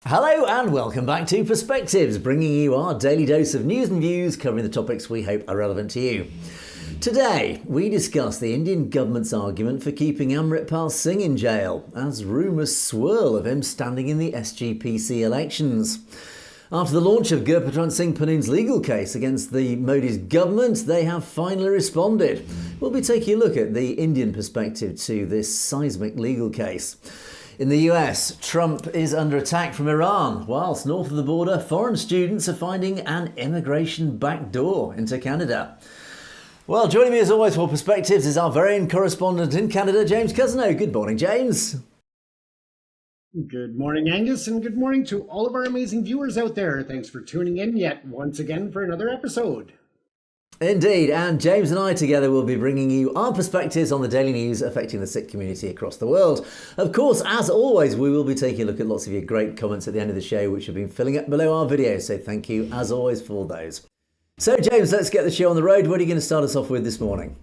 Hello and welcome back to Perspectives, bringing you our daily dose of news and views covering the topics we hope are relevant to you. Today, we discuss the Indian government's argument for keeping Amritpal Singh in jail, as rumours swirl of him standing in the SGPC elections. After the launch of Govt Singh Pannun's legal case against the Modi's government, they have finally responded. We'll be taking a look at the Indian perspective to this seismic legal case. In the US, Trump is under attack from Iran, whilst north of the border, foreign students are finding an immigration backdoor into Canada. Well, joining me as always for Perspectives is our very own correspondent in Canada, James Cousineau. Good morning, James. Good morning, Angus, and good morning to all of our amazing viewers out there. Thanks for tuning in yet once again for another episode. Indeed, and James and I together will be bringing you our perspectives on the daily news affecting the Sikh community across the world. Of course, as always, we will be taking a look at lots of your great comments at the end of the show, which have been filling up below our videos, so thank you as always for those. So James, let's get the show on the road. What are you going to start us off with this morning?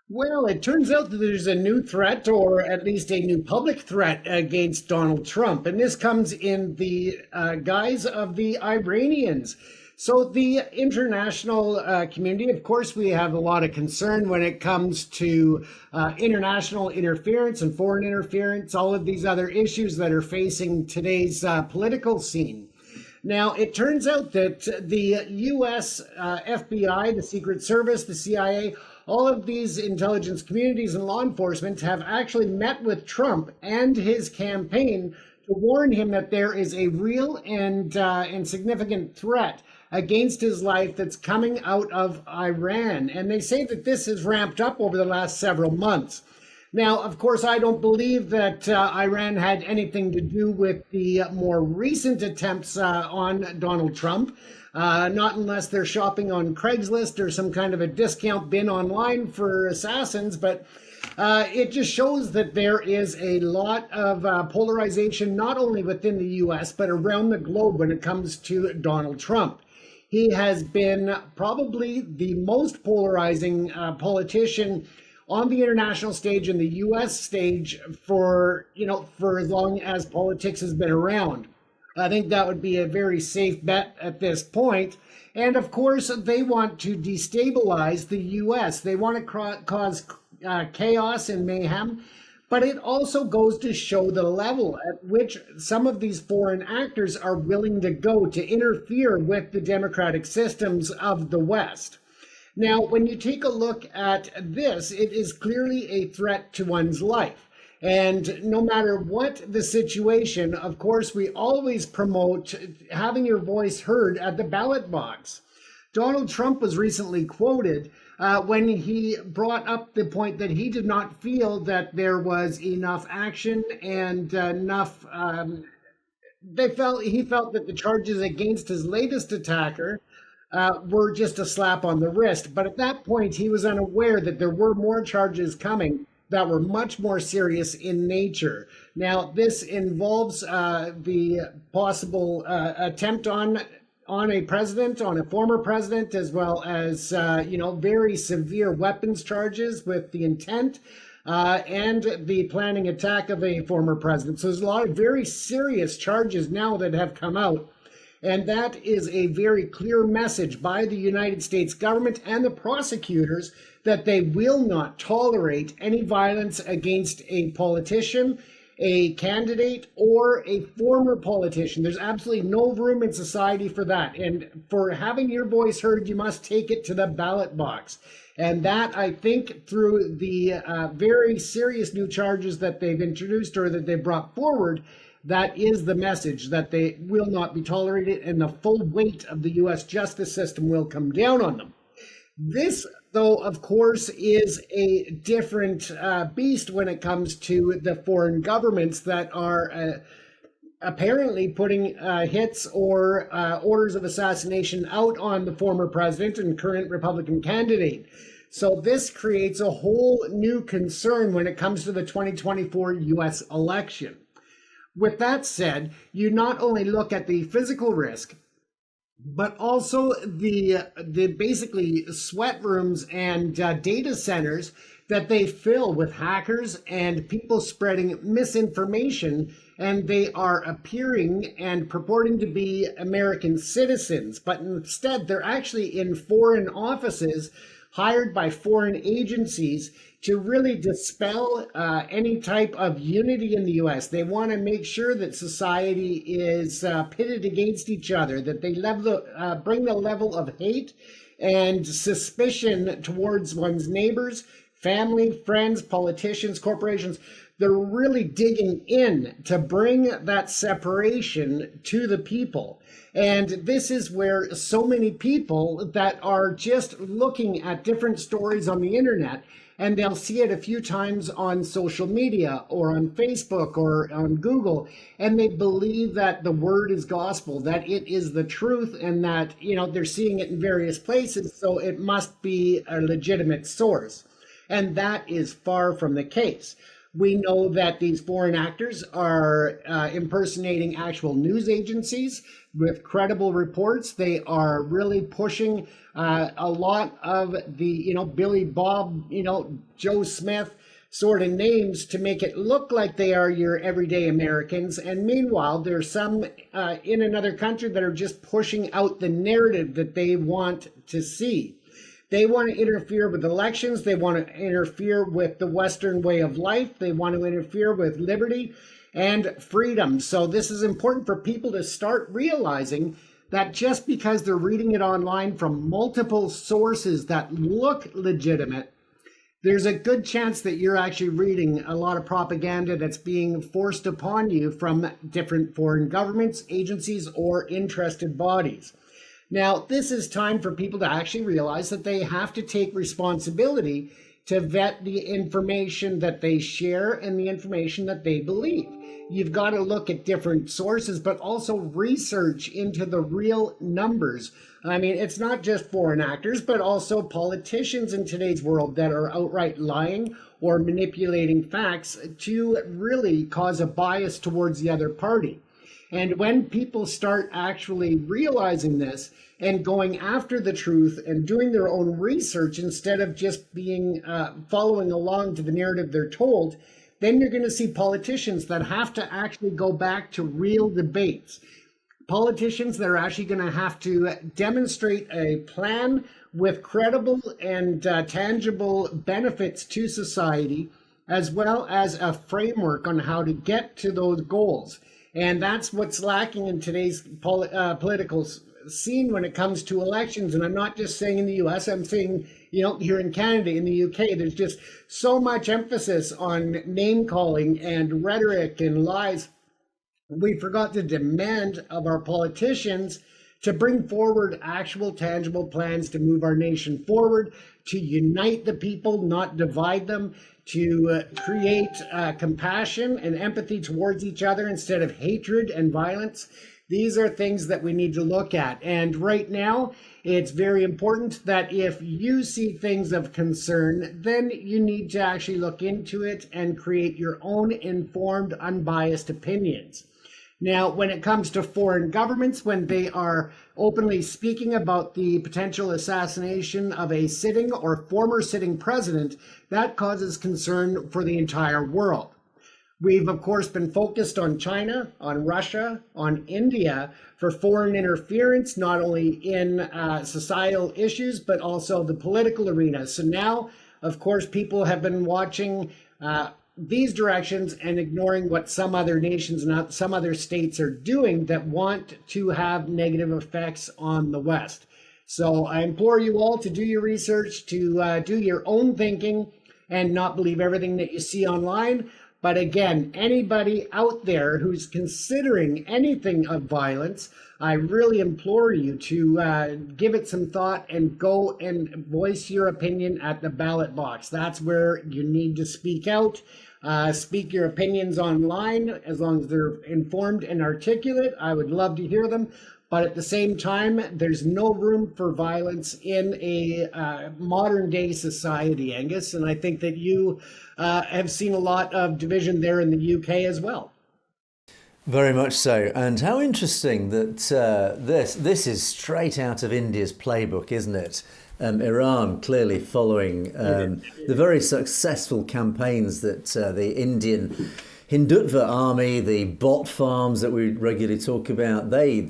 Well, it turns out that there's a new threat, or at least a new public threat, against Donald Trump, and this comes in the guise of the Iranians. So the international community, of course, we have a lot of concern when it comes to international interference and foreign interference, all of these other issues that are facing today's political scene. Now, it turns out that the U.S. FBI, the Secret Service, the CIA, all of these intelligence communities and law enforcement have actually met with Trump and his campaign to warn him that there is a real and significant threat against his life that's coming out of Iran. And they say that this has ramped up over the last several months. Now, of course, I don't believe that Iran had anything to do with the more recent attempts on Donald Trump, not unless they're shopping on Craigslist or some kind of a discount bin online for assassins. But it just shows that there is a lot of polarization, not only within the U.S., but around the globe when it comes to Donald Trump. He has been probably the most polarizing politician on the international stage and the U.S. stage for as long as politics has been around. I think that would be a very safe bet at this point. And of course, they want to destabilize the U.S. They want to cause chaos and mayhem. But it also goes to show the level at which some of these foreign actors are willing to go to interfere with the democratic systems of the West. Now, when you take a look at this, it is clearly a threat to one's life. And no matter what the situation, of course, we always promote having your voice heard at the ballot box. Donald Trump was recently quoted when he brought up the point that he did not feel that there was enough action and enough. He felt that the charges against his latest attacker were just a slap on the wrist. But at that point, he was unaware that there were more charges coming that were much more serious in nature. Now, this involves the possible attempt on a president, on a former president, as well as, very severe weapons charges with the intent and the planning attack of a former president. So there's a lot of very serious charges now that have come out. And that is a very clear message by the United States government and the prosecutors that they will not tolerate any violence against a politician, a candidate, or a former politician. There's absolutely no room in society for that. And for having your voice heard, you must take it to the ballot box. And that, I think, through the very serious new charges that they've introduced or that they've brought forward, that is the message, that they will not be tolerated and the full weight of the U.S. justice system will come down on them. This, though, of course, is a different beast when it comes to the foreign governments that are apparently putting hits or orders of assassination out on the former president and current Republican candidate. So this creates a whole new concern when it comes to the 2024 U.S. election. With that said, you not only look at the physical risk, but also the basically sweat rooms and data centers that they fill with hackers and people spreading misinformation, and they are appearing and purporting to be American citizens, but instead they're actually in foreign offices hired by foreign agencies to really dispel any type of unity in the U.S. They want to make sure that society is pitted against each other, that they bring the level of hate and suspicion towards one's neighbors, family, friends, politicians, corporations. They're really digging in to bring that separation to the people. And this is where so many people that are just looking at different stories on the internet, and they'll see it a few times on social media or on Facebook or on Google, and they believe that the word is gospel, that it is the truth, and that, they're seeing it in various places, so it must be a legitimate source. And that is far from the case. We know that these foreign actors are impersonating actual news agencies with credible reports. They are really pushing a lot of the, Billy Bob, Joe Smith sort of names to make it look like they are your everyday Americans. And meanwhile, there's some in another country that are just pushing out the narrative that they want to see. They want to interfere with elections. They want to interfere with the Western way of life. They want to interfere with liberty and freedom. So this is important for people to start realizing that just because they're reading it online from multiple sources that look legitimate, there's a good chance that you're actually reading a lot of propaganda that's being forced upon you from different foreign governments, agencies, or interested bodies. Now, this is time for people to actually realize that they have to take responsibility to vet the information that they share and the information that they believe. You've got to look at different sources, but also research into the real numbers. I mean, it's not just foreign actors, but also politicians in today's world that are outright lying or manipulating facts to really cause a bias towards the other party. And when people start actually realizing this and going after the truth and doing their own research instead of just being following along to the narrative they're told, then you're going to see politicians that have to actually go back to real debates. Politicians that are actually going to have to demonstrate a plan with credible and tangible benefits to society, as well as a framework on how to get to those goals. And that's what's lacking in today's political scene when it comes to elections. And I'm not just saying in the US, I'm saying, here in Canada, in the UK, there's just so much emphasis on name calling and rhetoric and lies. We forgot to demand of our politicians to bring forward actual tangible plans to move our nation forward, to unite the people, not divide them, to create compassion and empathy towards each other instead of hatred and violence. These are things that we need to look at. And right now, it's very important that if you see things of concern, then you need to actually look into it and create your own informed, unbiased opinions. Now, when it comes to foreign governments, when they are openly speaking about the potential assassination of a sitting or former sitting president, that causes concern for the entire world. We've, of course, been focused on China, on Russia, on India for foreign interference, not only in societal issues, but also the political arena. So now, of course, people have been watching these directions and ignoring what some other nations and some other states are doing that want to have negative effects on the West. So I implore you all to do your research, to do your own thinking, and not believe everything that you see online. But again, anybody out there who's considering anything of violence, I really implore you to give it some thought and go and voice your opinion at the ballot box. That's where you need to speak out. Speak your opinions online as long as they're informed and articulate. I would love to hear them. But at the same time, there's no room for violence in a modern day society, Angus. And I think that you have seen a lot of division there in the UK as well. Very much so. And how interesting that this is straight out of India's playbook, isn't it? Iran clearly following the very successful campaigns that the Indian Hindutva army, the bot farms that we regularly talk about, they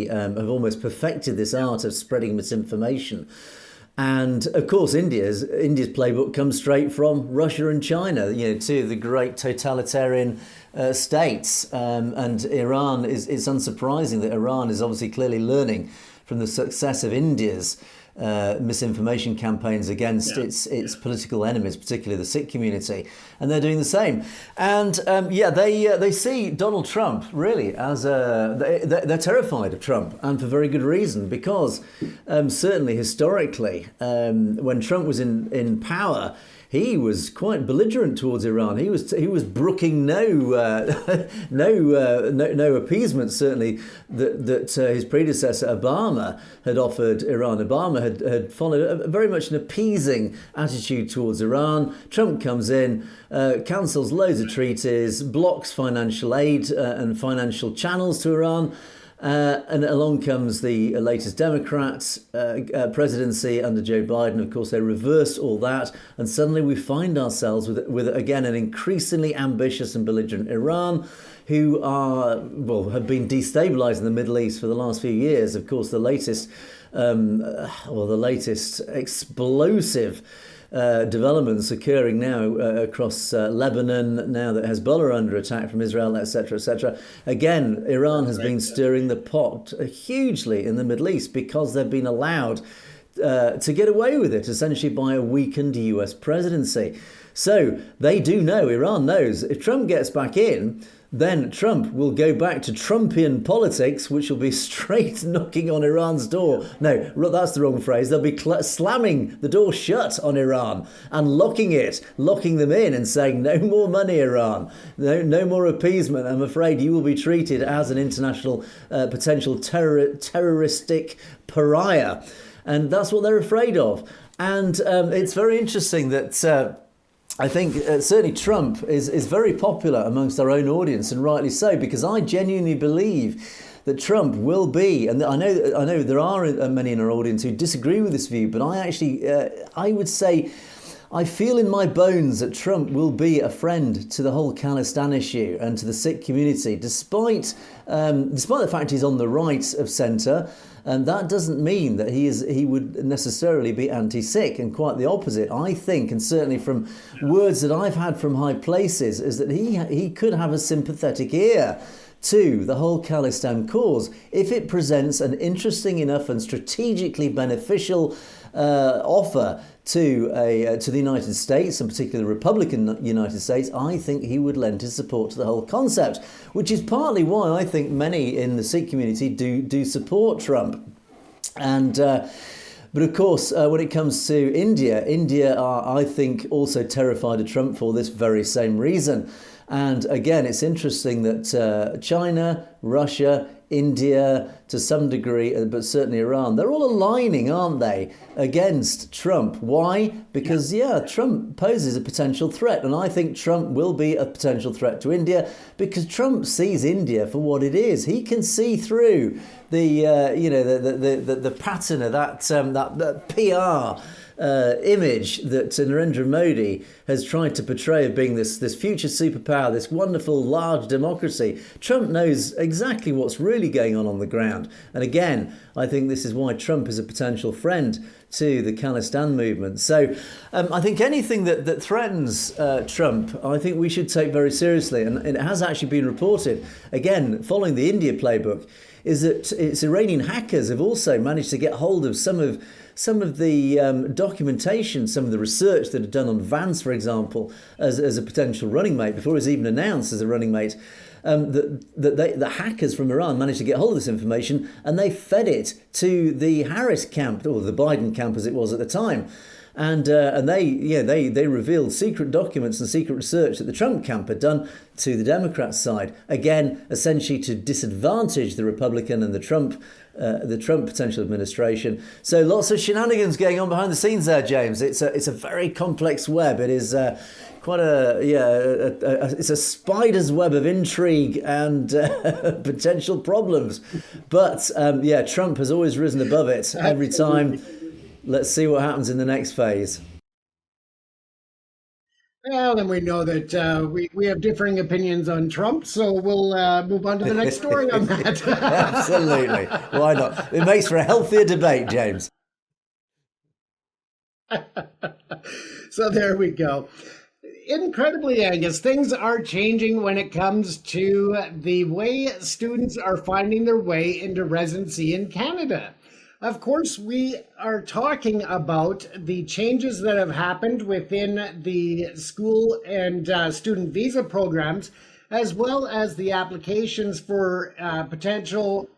have almost perfected this art of spreading misinformation. And of course, India's playbook comes straight from Russia and China, two of the great totalitarian states. And Iran it's unsurprising that Iran is obviously clearly learning from the success of India's misinformation campaigns against its political enemies, particularly the Sikh community, and they're doing the same. And they see Donald Trump really as they're terrified of Trump, and for very good reason, because certainly historically, when Trump was in power, he was quite belligerent towards Iran. He was brooking no appeasement, certainly, that his predecessor Obama had offered Iran. Obama had followed very much an appeasing attitude towards Iran. Trump comes in, cancels loads of treaties, blocks financial aid and financial channels to Iran. And along comes the latest Democrat presidency under Joe Biden. Of course, they reverse all that, and suddenly we find ourselves with again an increasingly ambitious and belligerent Iran, who have been destabilising the Middle East for the last few years. Of course, the latest explosive developments occurring now across Lebanon, now that Hezbollah are under attack from Israel, etc., etc. Again, Iran has been stirring the pot hugely in the Middle East because they've been allowed to get away with it, essentially by a weakened US presidency. So they do know, Iran knows, if Trump gets back in, then Trump will go back to Trumpian politics, which will be straight knocking on Iran's door. No, that's the wrong phrase. They'll be slamming the door shut on Iran and locking them in and saying, no more money, Iran. No more appeasement. I'm afraid you will be treated as an international potential terroristic pariah. And that's what they're afraid of. And it's very interesting that I think certainly Trump is very popular amongst our own audience, and rightly so, because I genuinely believe that Trump will be, and I know there are many in our audience who disagree with this view, but I would say I feel in my bones that Trump will be a friend to the whole Khalistan issue and to the Sikh community, despite the fact he's on the right of centre. And that doesn't mean that he would necessarily be anti-Sikh, and quite the opposite. I think, and certainly from words that I've had from high places, is that he could have a sympathetic ear to the whole Khalistan cause if it presents an interesting enough and strategically beneficial offer to the United States, and particularly the Republican United States. I think he would lend his support to the whole concept, which is partly why I think many in the Sikh community do support Trump. And but of course, when it comes to India are, I think, also terrified of Trump for this very same reason. And again, it's interesting that China, Russia, India, to some degree, but certainly Iran, they're all aligning, aren't they, against Trump. Why? Because, Trump poses a potential threat. And I think Trump will be a potential threat to India because Trump sees India for what it is. He can see through the pattern of that PR image that Narendra Modi has tried to portray of being this future superpower, this wonderful large democracy. Trump knows exactly what's really going on the ground. And again, I think this is why Trump is a potential friend to the Khalistan movement. So I think anything that threatens Trump, I think we should take very seriously. And it has actually been reported, again, following the India playbook, is that its Iranian hackers have also managed to get hold of some of the documentation, some of the research that had done on Vance, for example, as a potential running mate, before he was even announced as a running mate. The hackers from Iran managed to get hold of this information, and they fed it to the Harris camp, or the Biden camp as it was at the time. And they revealed secret documents and secret research that the Trump camp had done to the Democrat side. Again, essentially to disadvantage the Republican and the Trump potential administration. So lots of shenanigans going on behind the scenes there, James. It's a very complex web. It is quite it's a spider's web of intrigue and potential problems. But Trump has always risen above it every time. let's see what happens in the next phase. Well, then we know that we have differing opinions on Trump, so we'll move on to the next story on that. Absolutely. Why not? It makes for a healthier debate, James. So there we go. Incredibly, Angus, things are changing when it comes to the way students are finding their way into residency in Canada. Of course, we are talking about the changes that have happened within the school and student visa programs, as well as the applications for potential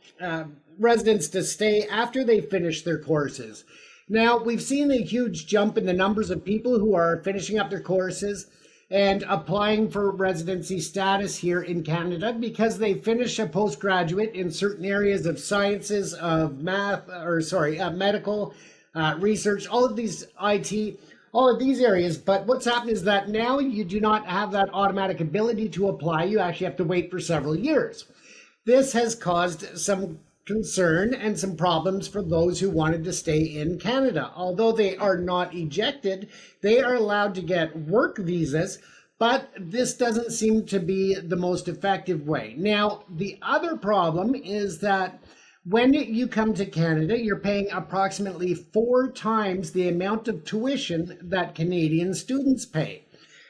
residents to stay after they finish their courses. Now, we've seen a huge jump in the numbers of people who are finishing up their courses and applying for residency status here in Canada because they finish a postgraduate in certain areas of sciences, of medical, research, all of these IT, all of these areas. But what's happened is that now you do not have that automatic ability to apply. You actually have to wait for several years. This has caused some concern and some problems for those who wanted to stay in Canada. Although they are not ejected, they are allowed to get work visas, but this doesn't seem to be the most effective way. Now, the other problem is that when you come to Canada, you're paying approximately 4 times the amount of tuition that Canadian students pay.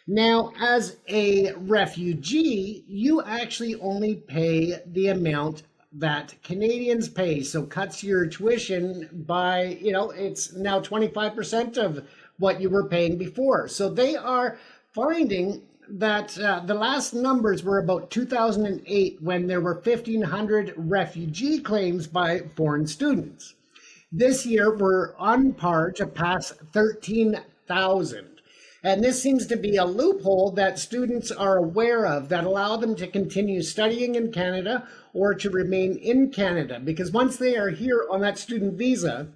Now, as a refugee, you actually only pay the amount that Canadians pay, so cuts your tuition by, it's now 25% of what you were paying before. So they are finding that the last numbers were about 2008 when there were 1,500 refugee claims by foreign students. This year, we're on par to pass 13,000. And this seems to be a loophole that students are aware of that allow them to continue studying in Canada or to remain in Canada. Because once they are here on that student visa,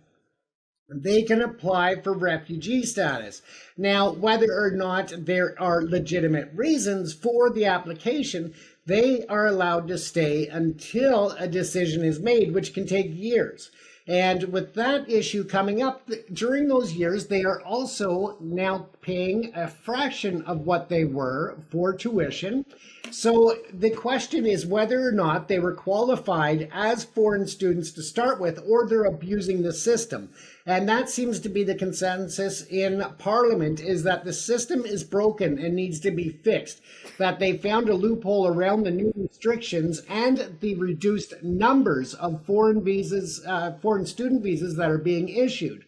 they can apply for refugee status. Now, whether or not there are legitimate reasons for the application, they are allowed to stay until a decision is made, which can take years. And with that issue coming up during those years, they are also now paying a fraction of what they were for tuition. So the question is whether or not they were qualified as foreign students to start with, or they're abusing the system. And that seems to be the consensus in Parliament, is that the system is broken and needs to be fixed, that they found a loophole around the new restrictions and the reduced numbers of foreign student visas that are being issued.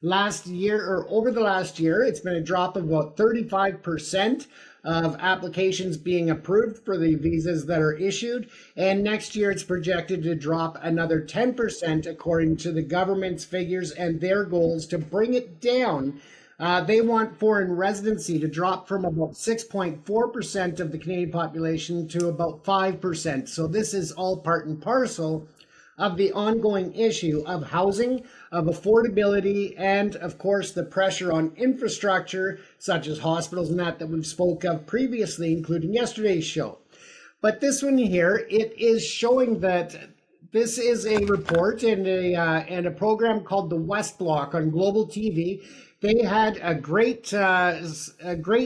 Last year, or over the last year, it's been a drop of about 35% of applications being approved for the visas that are issued. And next year, it's projected to drop another 10%, according to the government's figures and their goals to bring it down. They want foreign residency to drop from about 6.4% of the Canadian population to about 5%. So this is all part and parcel of the ongoing issue of housing, of affordability, and of course the pressure on infrastructure such as hospitals and that we've spoke of previously, including yesterday's show. But this one here, it is showing that this is a report and a program called the West Block on Global TV. They had a great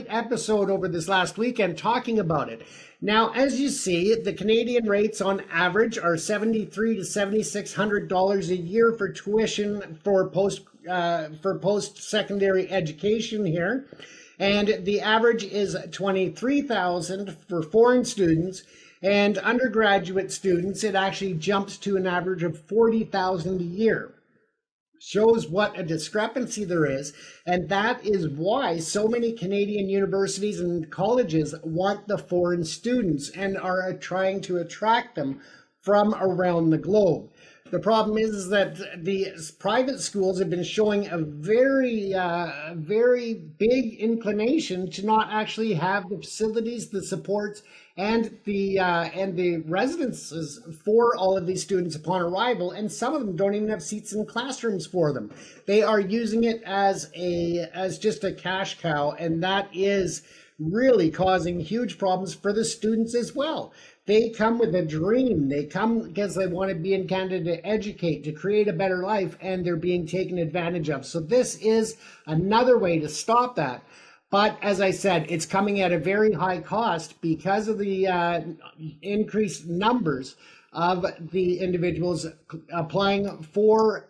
episode over this last weekend talking about it. Now, as you see, the Canadian rates on average are $7,300 to $7,600 a year for tuition for post-secondary education here, and the average is $23,000 for foreign students. And undergraduate students, it actually jumps to an average of $40,000 a year. Shows what a discrepancy there is, and that is why so many Canadian universities and colleges want the foreign students and are trying to attract them from around the globe. The problem is that the private schools have been showing a very big inclination to not actually have the facilities, the supports, and the residences for all of these students upon arrival, and some of them don't even have seats in classrooms for them. They are using it as just a cash cow, and that is really causing huge problems for the students as well. they come with a dream. They come because they want to be in Canada to educate, to create a better life, and they're being taken advantage of. So this is another way to stop that. But as I said, it's coming at a very high cost because of the increased numbers of the individuals applying for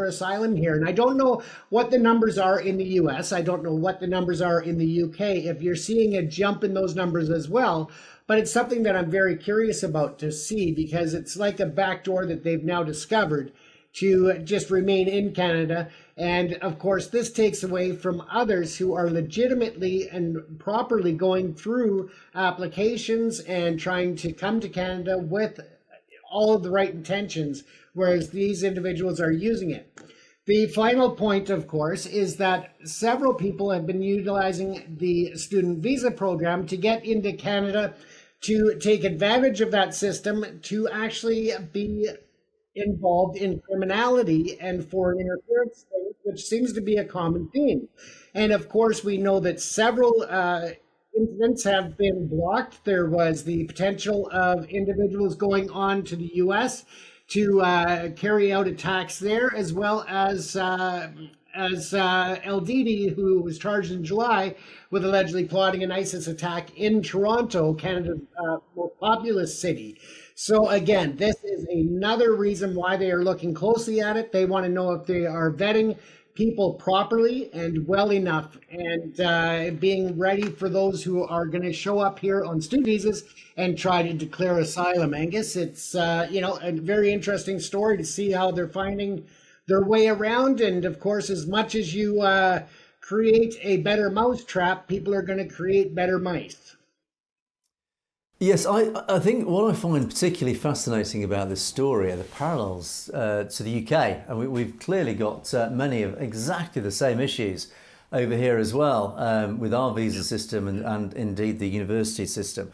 asylum here. And I don't know what the numbers are in the US. I don't know what the numbers are in the UK, if you're seeing a jump in those numbers as well. But it's something that I'm very curious about to see, because it's like a backdoor that they've now discovered to just remain in Canada. And of course, this takes away from others who are legitimately and properly going through applications and trying to come to Canada with all of the right intentions, whereas these individuals are using it. The final point, of course, is that several people have been utilizing the student visa program to get into Canada, to take advantage of that system, to actually be involved in criminality and foreign interference, which seems to be a common theme. And of course, we know that several incidents have been blocked. There was the potential of individuals going on to the US to carry out attacks there, as well as LDD, who was charged in July with allegedly plotting an ISIS attack in Toronto, Canada's most populous city. So again, this is another reason why they are looking closely at it. They want to know if they are vetting people properly and well enough, and being ready for those who are going to show up here on student visas and try to declare asylum. Angus, it's a very interesting story to see how they're finding their way around. And of course, as much as you create a better mousetrap, people are going to create better mice. Yes, I think what I find particularly fascinating about this story are the parallels to the UK. And we've clearly got many of exactly the same issues over here as well, with our visa system and indeed the university system.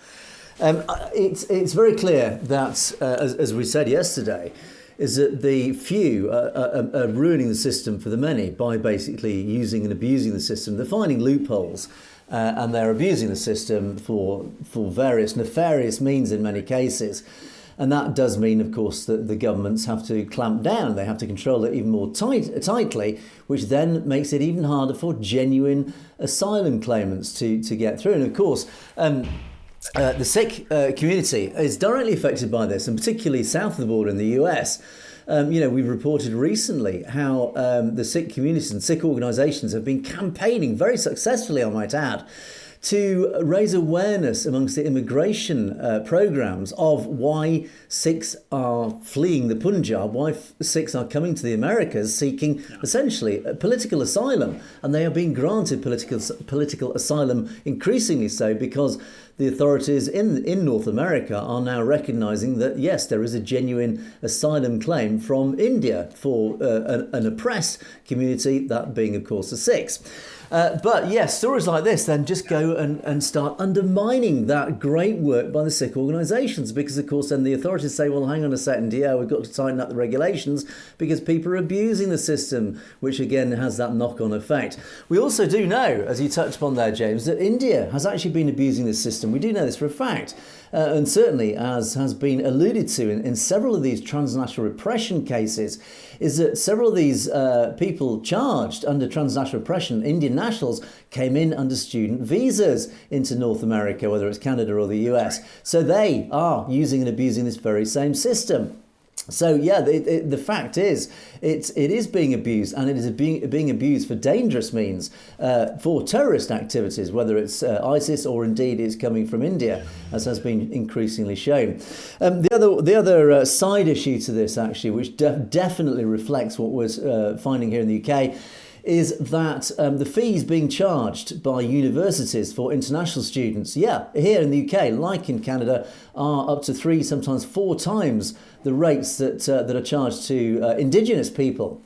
It's very clear that, as we said yesterday, is that the few are ruining the system for the many by basically using and abusing the system. They're finding loopholes. And they're abusing the system for various nefarious means in many cases. And that does mean, of course, that the governments have to clamp down. They have to control it even more tightly, which then makes it even harder for genuine asylum claimants to get through. And of course, the Sikh community is directly affected by this, and particularly south of the border in the US. We've reported recently how the Sikh communities and Sikh organisations have been campaigning very successfully, I might add, to raise awareness amongst the immigration programmes of why Sikhs are fleeing the Punjab, why Sikhs are coming to the Americas seeking essentially political asylum. And they are being granted political asylum increasingly so because the authorities in North America are now recognising that, yes, there is a genuine asylum claim from India for an oppressed community, that being, of course, the Sikhs. But yes, stories like this then just go and start undermining that great work by the Sikh organisations, because of course then the authorities say, well, hang on a second, yeah, we've got to tighten up the regulations because people are abusing the system, which again has that knock-on effect. We also do know, as you touched upon there, James, that India has actually been abusing this system. We do know this for a fact. And certainly, as has been alluded to in several of these transnational repression cases, is that several of these people charged under transnational repression, Indian nationals, came in under student visas into North America, whether it's Canada or the US. So they are using and abusing this very same system. So yeah, the fact is, it is being abused, and it is being abused for dangerous means, for terrorist activities, whether it's ISIS or indeed it's coming from India, as has been increasingly shown. The other side issue to this, actually, which definitely reflects what we're finding here in the UK, is that the fees being charged by universities for international students, here in the UK, like in Canada, are up to 3, sometimes 4 times the rates that are charged to Indigenous people.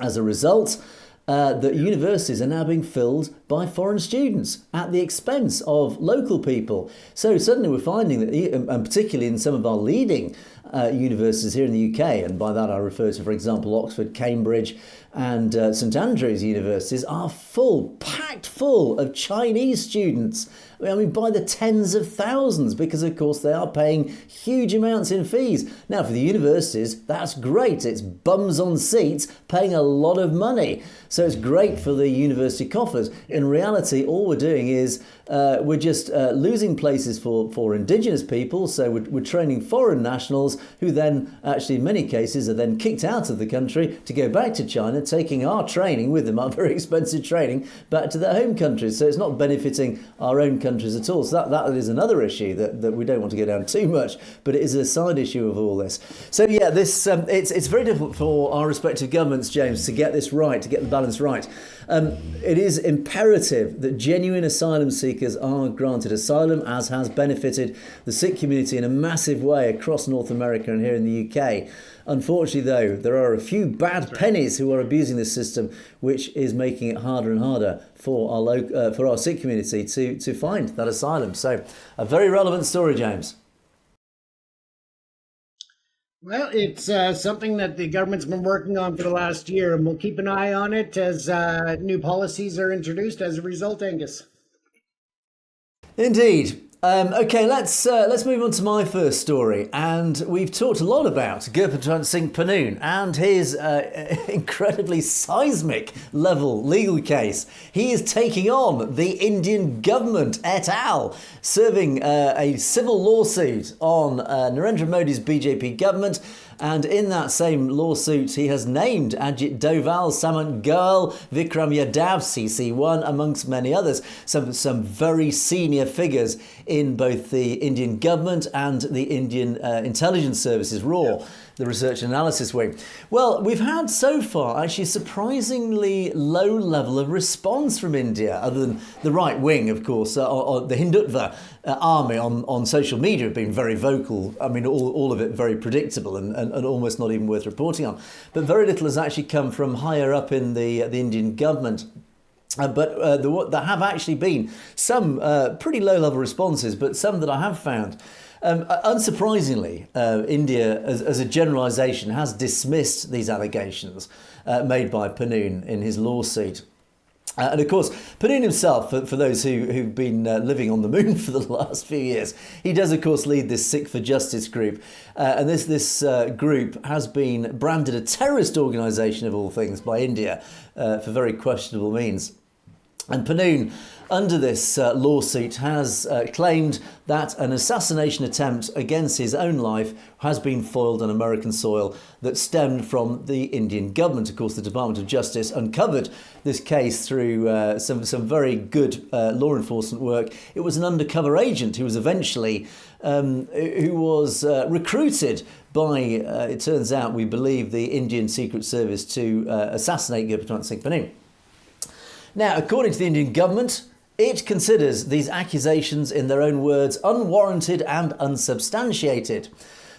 As a result, that universities are now being filled by foreign students at the expense of local people. So suddenly we're finding that, and particularly in some of our leading universities here in the UK, and by that I refer to, for example, Oxford, Cambridge and St Andrews universities, are packed full of Chinese students. I mean, by the tens of thousands, because of course they are paying huge amounts in fees. Now, for the universities, that's great. It's bums on seats paying a lot of money. So it's great for the university coffers. In reality, all we're doing is we're just losing places for indigenous people. So we're training foreign nationals who then actually in many cases are then kicked out of the country to go back to China, taking our training with them, our very expensive training, back to their home countries. So it's not benefiting our own countries at all. So that is another issue that we don't want to go down too much, but it is a side issue of all this. So yeah, this it's very difficult for our respective governments, James, to get this right, to get the balance right. It is imperative that genuine asylum seekers are granted asylum, as has benefited the Sikh community in a massive way across North America and here in the UK. Unfortunately, though, there are a few bad pennies who are abusing this system, which is making it harder and harder for our Sikh community to find that asylum. So, a very relevant story, James. Well, it's something that the government's been working on for the last year, and we'll keep an eye on it as new policies are introduced as a result, Angus. Indeed. Okay, let's move on to my first story. And we've talked a lot about Govt Singh Pannun and his incredibly seismic level legal case. He is taking on the Indian government et al., serving a civil lawsuit on Narendra Modi's BJP government. And in that same lawsuit, he has named Ajit Doval, Samant Goel, Vikram Yadav, CC1, amongst many others. Some very senior figures in both the Indian government and the Indian intelligence services, RAW, the research and analysis wing. Well, we've had so far actually surprisingly low level of response from India, other than the right wing, of course, or the Hindutva army on social media have been very vocal. I mean, all of it very predictable and almost not even worth reporting on. But very little has actually come from higher up in the Indian government. But there have actually been some pretty low-level responses, but some that I have found. Unsurprisingly, India, as a generalisation, has dismissed these allegations made by Pannun in his lawsuit. And of course, Pannun himself, for those who've been living on the moon for the last few years, he does, of course, lead this Sikh for Justice group. And this group has been branded a terrorist organisation, of all things, by India for very questionable means. And Pannun, under this lawsuit, has claimed that an assassination attempt against his own life has been foiled on American soil that stemmed from the Indian government. Of course, the Department of Justice uncovered this case through some very good law enforcement work. It was an undercover agent who was eventually recruited by, it turns out, we believe, the Indian Secret Service to assassinate Govt Singh Pannun. Now, according to the Indian government, it considers these accusations, in their own words, unwarranted and unsubstantiated.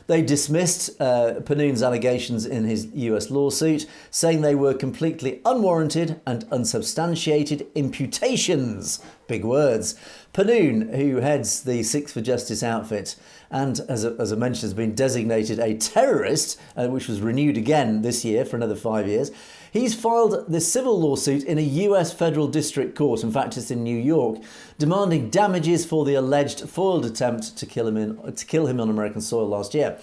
They dismissed Pannun's allegations in his US lawsuit, saying they were completely unwarranted and unsubstantiated imputations. Big words. Pannun, who heads the Sikhs for Justice outfit and, as I mentioned, has been designated a terrorist, which was renewed again this year for another 5 years, he's filed this civil lawsuit in a US federal district court, in fact it's in New York, demanding damages for the alleged foiled attempt to kill him on American soil last year.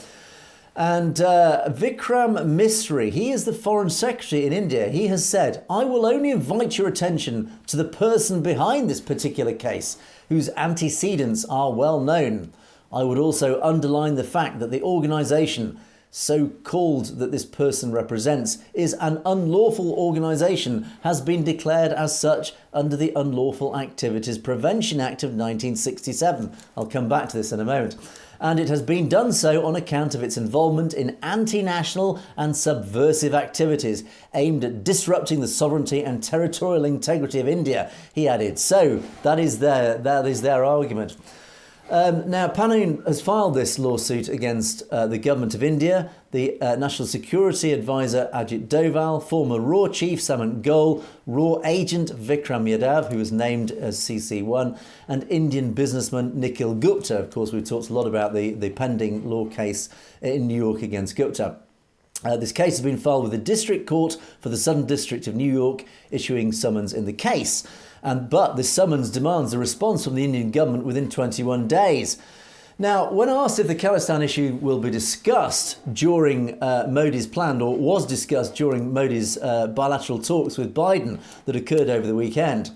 And Vikram Misri, he is the Foreign Secretary in India. He has said, "I will only invite your attention to the person behind this particular case, whose antecedents are well known. I would also underline the fact that the organisation so-called that this person represents is an unlawful organisation, has been declared as such under the Unlawful Activities Prevention Act of 1967. I'll come back to this in a moment. And it has been done so on account of its involvement in anti-national and subversive activities aimed at disrupting the sovereignty and territorial integrity of India," he added. So that is their argument. Now, Pannun has filed this lawsuit against the government of India, the National Security Advisor Ajit Doval, former RAW chief Samant Goel, RAW agent Vikram Yadav, who was named as CC1, and Indian businessman Nikhil Gupta. Of course, we've talked a lot about the pending law case in New York against Gupta. This case has been filed with the District Court for the Southern District of New York, issuing summons in the case. But this summons demands a response from the Indian government within 21 days. Now, when asked if the Khalistan issue will be discussed during Modi's planned, or was discussed during Modi's bilateral talks with Biden that occurred over the weekend,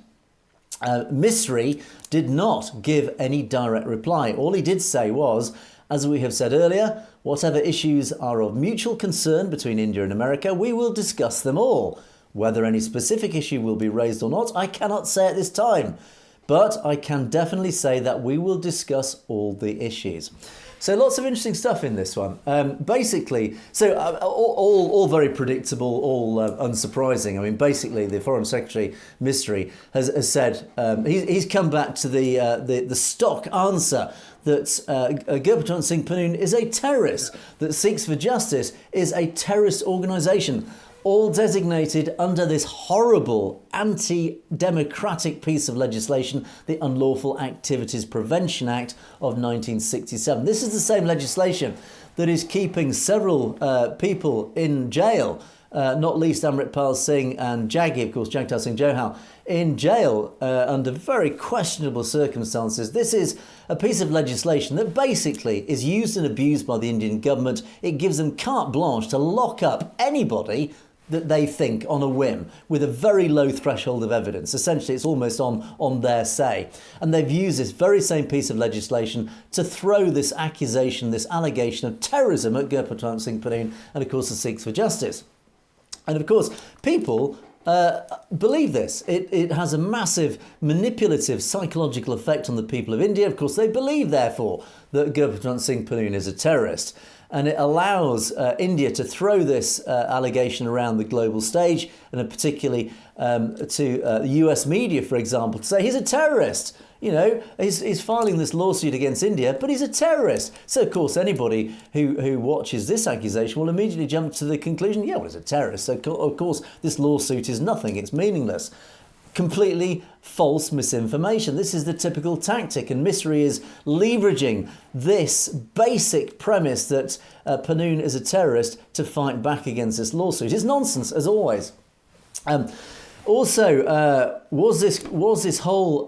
Misri did not give any direct reply. All he did say was, as we have said earlier, whatever issues are of mutual concern between India and America, we will discuss them all. Whether any specific issue will be raised or not, I cannot say at this time. But I can definitely say that we will discuss all the issues. So lots of interesting stuff in this one. Basically, all very predictable, all unsurprising. I mean, basically, the Foreign Secretary Misri has said he's come back to the stock answer that Govt Singh Pannun is a terrorist, that Sikhs for Justice is a terrorist organisation, all designated under this horrible anti-democratic piece of legislation, the Unlawful Activities Prevention Act of 1967. This is the same legislation that is keeping several people in jail, not least Amritpal Singh and Jaggi, of course, Jagtar Singh Johal, in jail under very questionable circumstances. This is a piece of legislation that basically is used and abused by the Indian government. It gives them carte blanche to lock up anybody that they think on a whim with a very low threshold of evidence. Essentially, it's almost on their say. And they've used this very same piece of legislation to throw this accusation, this allegation of terrorism at Govt Singh Pannun and, of course, the Sikhs for Justice. And, of course, people believe this. It has a massive manipulative psychological effect on the people of India. Of course, they believe, therefore, that Govt Singh Pannun is a terrorist. And it allows India to throw this allegation around the global stage, and particularly to the US media, for example, to say he's a terrorist. You know, he's filing this lawsuit against India, but he's a terrorist. So, of course, anybody who watches this accusation will immediately jump to the conclusion, yeah, well, he's a terrorist. So, of course, this lawsuit is nothing. It's meaningless. Completely false misinformation. This is the typical tactic, and Misri is leveraging this basic premise that Pannun is a terrorist to fight back against this lawsuit. It's nonsense, as always. Also, was this whole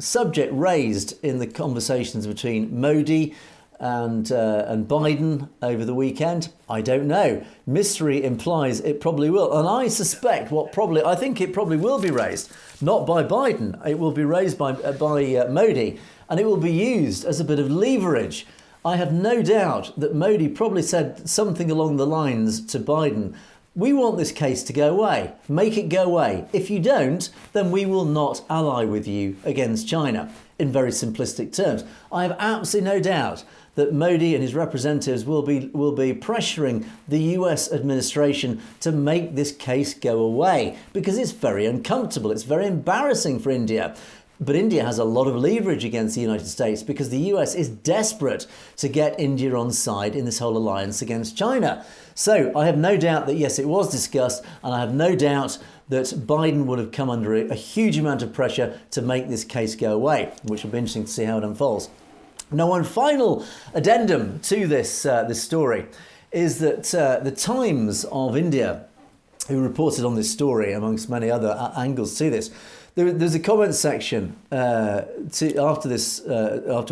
subject raised in the conversations between Modi and Biden over the weekend? I don't know. Misri implies it probably will, and I suspect I think it probably will be raised, not by Biden. It will be raised by Modi, and it will be used as a bit of leverage. I have no doubt that Modi probably said something along the lines to Biden, we want this case to go away. Make it go away. If you don't, then we will not ally with you against China, in very simplistic terms. I have absolutely no doubt that Modi and his representatives will be pressuring the US administration to make this case go away, because it's very uncomfortable. It's very embarrassing for India. But India has a lot of leverage against the United States because the US is desperate to get India on side in this whole alliance against China. So I have no doubt that, yes, it was discussed, and I have no doubt that Biden would have come under a huge amount of pressure to make this case go away, which will be interesting to see how it unfolds. Now, one final addendum to this story is that the Times of India, who reported on this story, amongst many other angles to this, there's a comment section after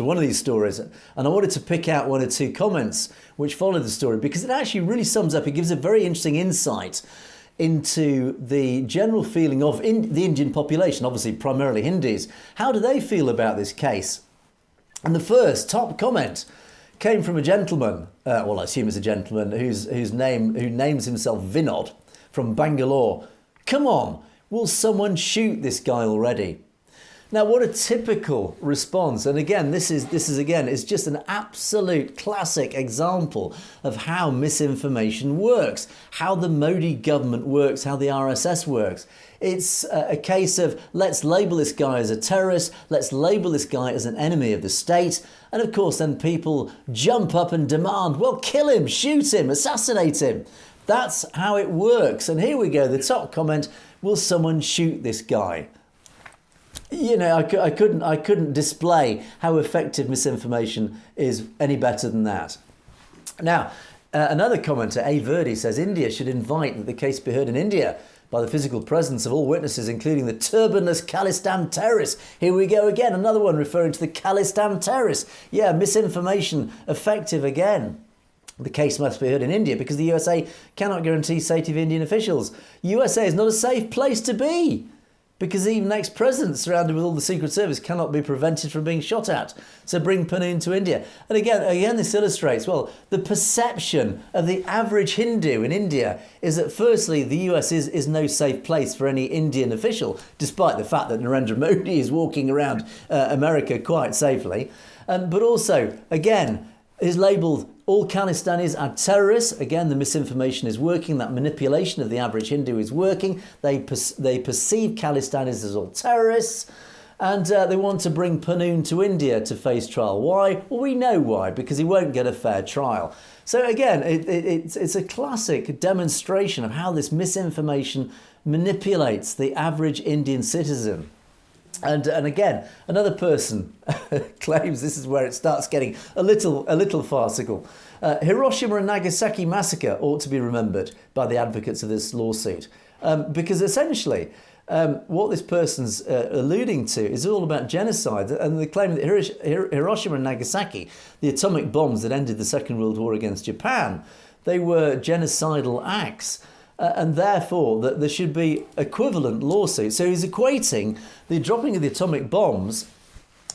one of these stories, and I wanted to pick out one or two comments which follow the story, because it actually really sums up, it gives a very interesting insight into the general feeling of the Indian population, obviously primarily Hindus. How do they feel about this case? And the first top comment came from a gentleman, well, I assume it's a gentleman, who names himself Vinod, from Bangalore. Come on, will someone shoot this guy already? Now, what a typical response. And again, this is just an absolute classic example of how misinformation works, how the Modi government works, how the RSS works. It's a case of let's label this guy as a terrorist, let's label this guy as an enemy of the state. And of course, then people jump up and demand, well, kill him, shoot him, assassinate him. That's how it works. And here we go, the top comment, will someone shoot this guy? You know, I couldn't display how effective misinformation is any better than that. Now, another commenter, A. Verdi, says India should invite that the case be heard in India by the physical presence of all witnesses, including the turbanless Khalistan terrorists. Here we go again, another one referring to the Khalistan terrorists. Yeah, misinformation effective again. The case must be heard in India because the USA cannot guarantee safety of Indian officials. USA is not a safe place to be, because even ex-presidents surrounded with all the Secret Service cannot be prevented from being shot at. So bring Pannun to India. And again, this illustrates, well, the perception of the average Hindu in India is that firstly, the US is no safe place for any Indian official, despite the fact that Narendra Modi is walking around America quite safely. But also, again, is labelled all Khalistanis are terrorists. Again, the misinformation is working. That manipulation of the average Hindu is working. They perceive Khalistanis as all terrorists. And they want to bring Pannun to India to face trial. Why? Well, we know why, because he won't get a fair trial. So again, it's a classic demonstration of how this misinformation manipulates the average Indian citizen. And again, another person claims this is where it starts getting a little farcical. Hiroshima and Nagasaki massacre ought to be remembered by the advocates of this lawsuit, because essentially what this person's alluding to is all about genocide, and they claim that Hiroshima and Nagasaki, the atomic bombs that ended the Second World War against Japan, they were genocidal acts. And therefore that there should be equivalent lawsuits. So he's equating the dropping of the atomic bombs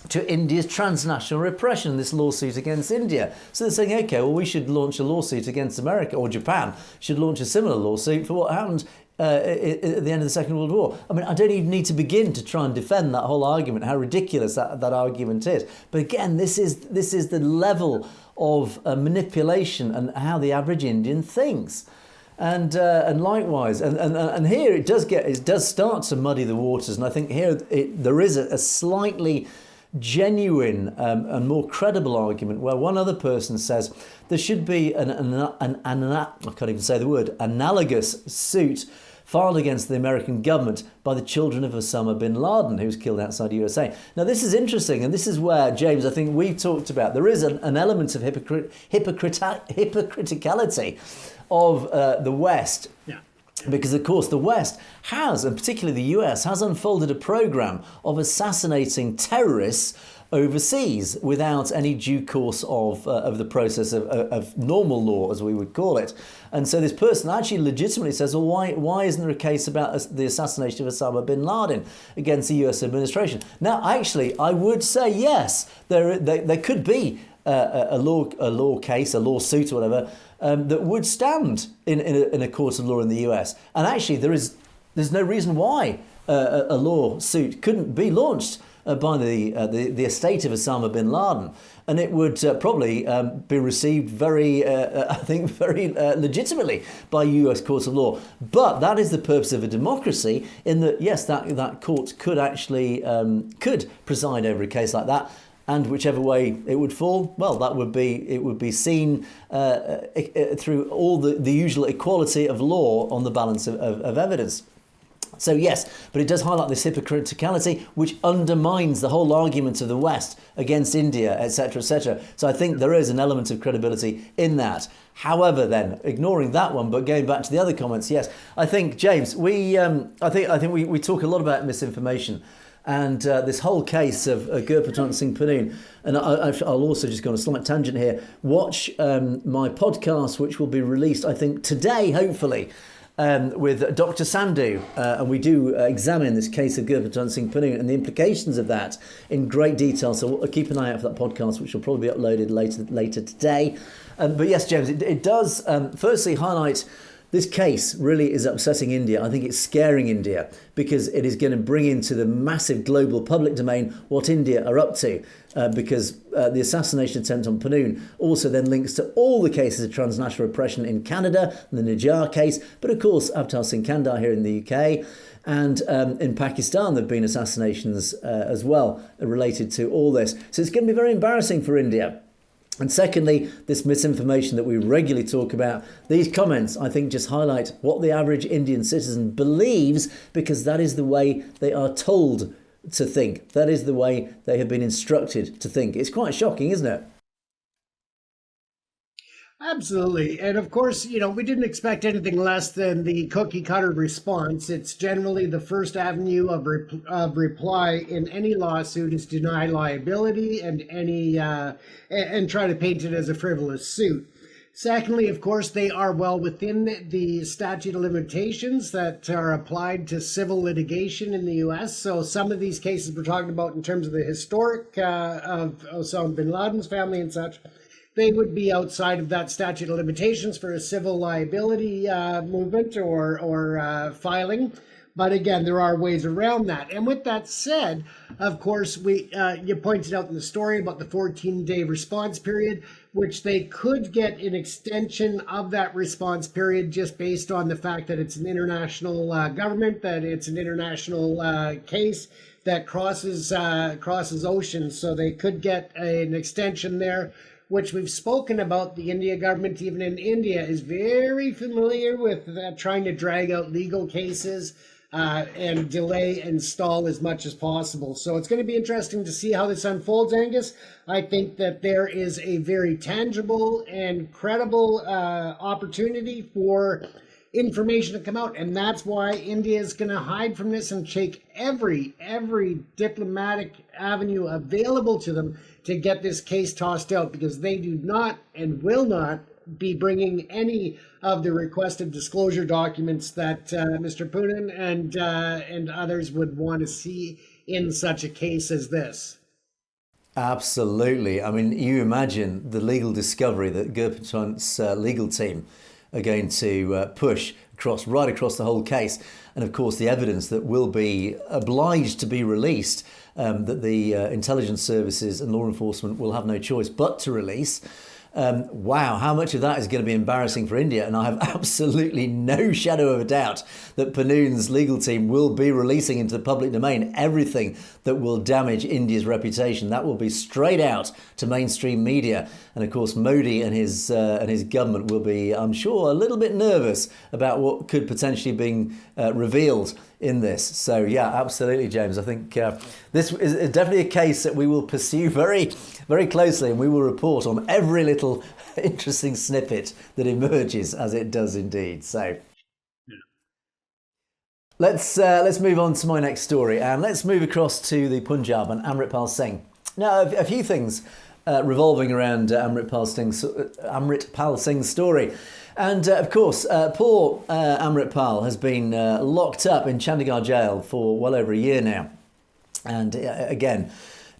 to India's transnational repression, this lawsuit against India. So they're saying, okay, well, we should launch a lawsuit against America, or Japan should launch a similar lawsuit for what happened at the end of the Second World War. I mean, I don't even need to begin to try and defend that whole argument, how ridiculous that argument is. But again, this is the level of manipulation and how the average Indian thinks. And likewise, and here it does start to muddy the waters, and I think here there is a slightly genuine and more credible argument where one other person says there should be I can't even say the word, analogous suit filed against the American government by the children of Osama bin Laden, who was killed outside the USA. Now, this is interesting, and this is where, James, I think we've talked about, there is an element of hypocriticality of the West. Yeah. Because, of course, the West has, and particularly the US, has unfolded a program of assassinating terrorists overseas without any due course of the process of normal law, as we would call it. And so this person actually legitimately says, well, why isn't there a case about the assassination of Osama bin Laden against the US administration? Now, actually, I would say yes, there could be a law case, a lawsuit or whatever, that would stand in a court of law in the US. And actually, there's no reason why a lawsuit couldn't be launched by the estate of Osama bin Laden, and it would probably be received very legitimately by US courts of law. But that is the purpose of a democracy, in that yes, that court could actually could preside over a case like that. And whichever way it would fall, well, it would be seen through all the usual equality of law on the balance of evidence. So yes, but it does highlight this hypocriticality, which undermines the whole argument of the West against India, etc., etc. So I think there is an element of credibility in that. However, then, ignoring that one, but going back to the other comments, yes, I think, James, we talk a lot about misinformation. And this whole case of Govt Singh Pannun, and I'll also just go on a slight tangent here. Watch my podcast, which will be released, I think, today, hopefully, with Dr. Sandhu, and we do examine this case of Govt Singh Pannun and the implications of that in great detail. So keep an eye out for that podcast, which will probably be uploaded later today. But yes, James, it does firstly highlight This case really is upsetting India. I think it's scaring India because it is going to bring into the massive global public domain what India are up to. Because the assassination attempt on Pannun also then links to all the cases of transnational repression in Canada, the Najjar case, but of course Avtar Singh Kandar here in the UK. And in Pakistan, there have been assassinations as well related to all this. So it's going to be very embarrassing for India. And secondly, this misinformation that we regularly talk about, these comments, I think, just highlight what the average Indian citizen believes, because that is the way they are told to think. That is the way they have been instructed to think. It's quite shocking, isn't it? Absolutely. And of course, we didn't expect anything less than the cookie cutter response. It's generally the first avenue of reply in any lawsuit is deny liability and and try to paint it as a frivolous suit. Secondly, of course, they are well within the statute of limitations that are applied to civil litigation in the U.S. So some of these cases we're talking about in terms of the historic of Osama bin Laden's family and such, they would be outside of that statute of limitations for a civil liability movement or filing. But again, there are ways around that. And with that said, of course, you pointed out in the story about the 14-day response period, which they could get an extension of that response period just based on the fact that it's an international government, that it's an international case that crosses oceans. So they could get an extension there, which we've spoken about. The India government, even in India, is very familiar with trying to drag out legal cases and delay and stall as much as possible. So it's going to be interesting to see how this unfolds, Angus. I think that there is a very tangible and credible opportunity for information to come out, and that's why India is going to hide from this and take every diplomatic avenue available to them to get this case tossed out, because they do not and will not be bringing any of the requested disclosure documents that Mr. Pannun and others would want to see in such a case as this. Absolutely. I mean, you imagine the legal discovery that Govt's legal team are going to push right across the whole case. And of course, the evidence that will be obliged to be released, that the intelligence services and law enforcement will have no choice but to release. Wow, how much of that is going to be embarrassing for India? And I have absolutely no shadow of a doubt that Pannun's legal team will be releasing into the public domain everything that will damage India's reputation. That will be straight out to mainstream media. And of course, Modi and his government will be, I'm sure, a little bit nervous about what could potentially be revealed in this. So yeah, absolutely, James. I think this is definitely a case that we will pursue very, very closely, and we will report on every little interesting snippet that emerges, as it does indeed. So let's move on to my next story, and let's move across to the Punjab and Amritpal Singh. Now, a few things revolving around Amritpal Singh's story. And of course, poor Amritpal has been locked up in Chandigarh jail for well over a year now. And again,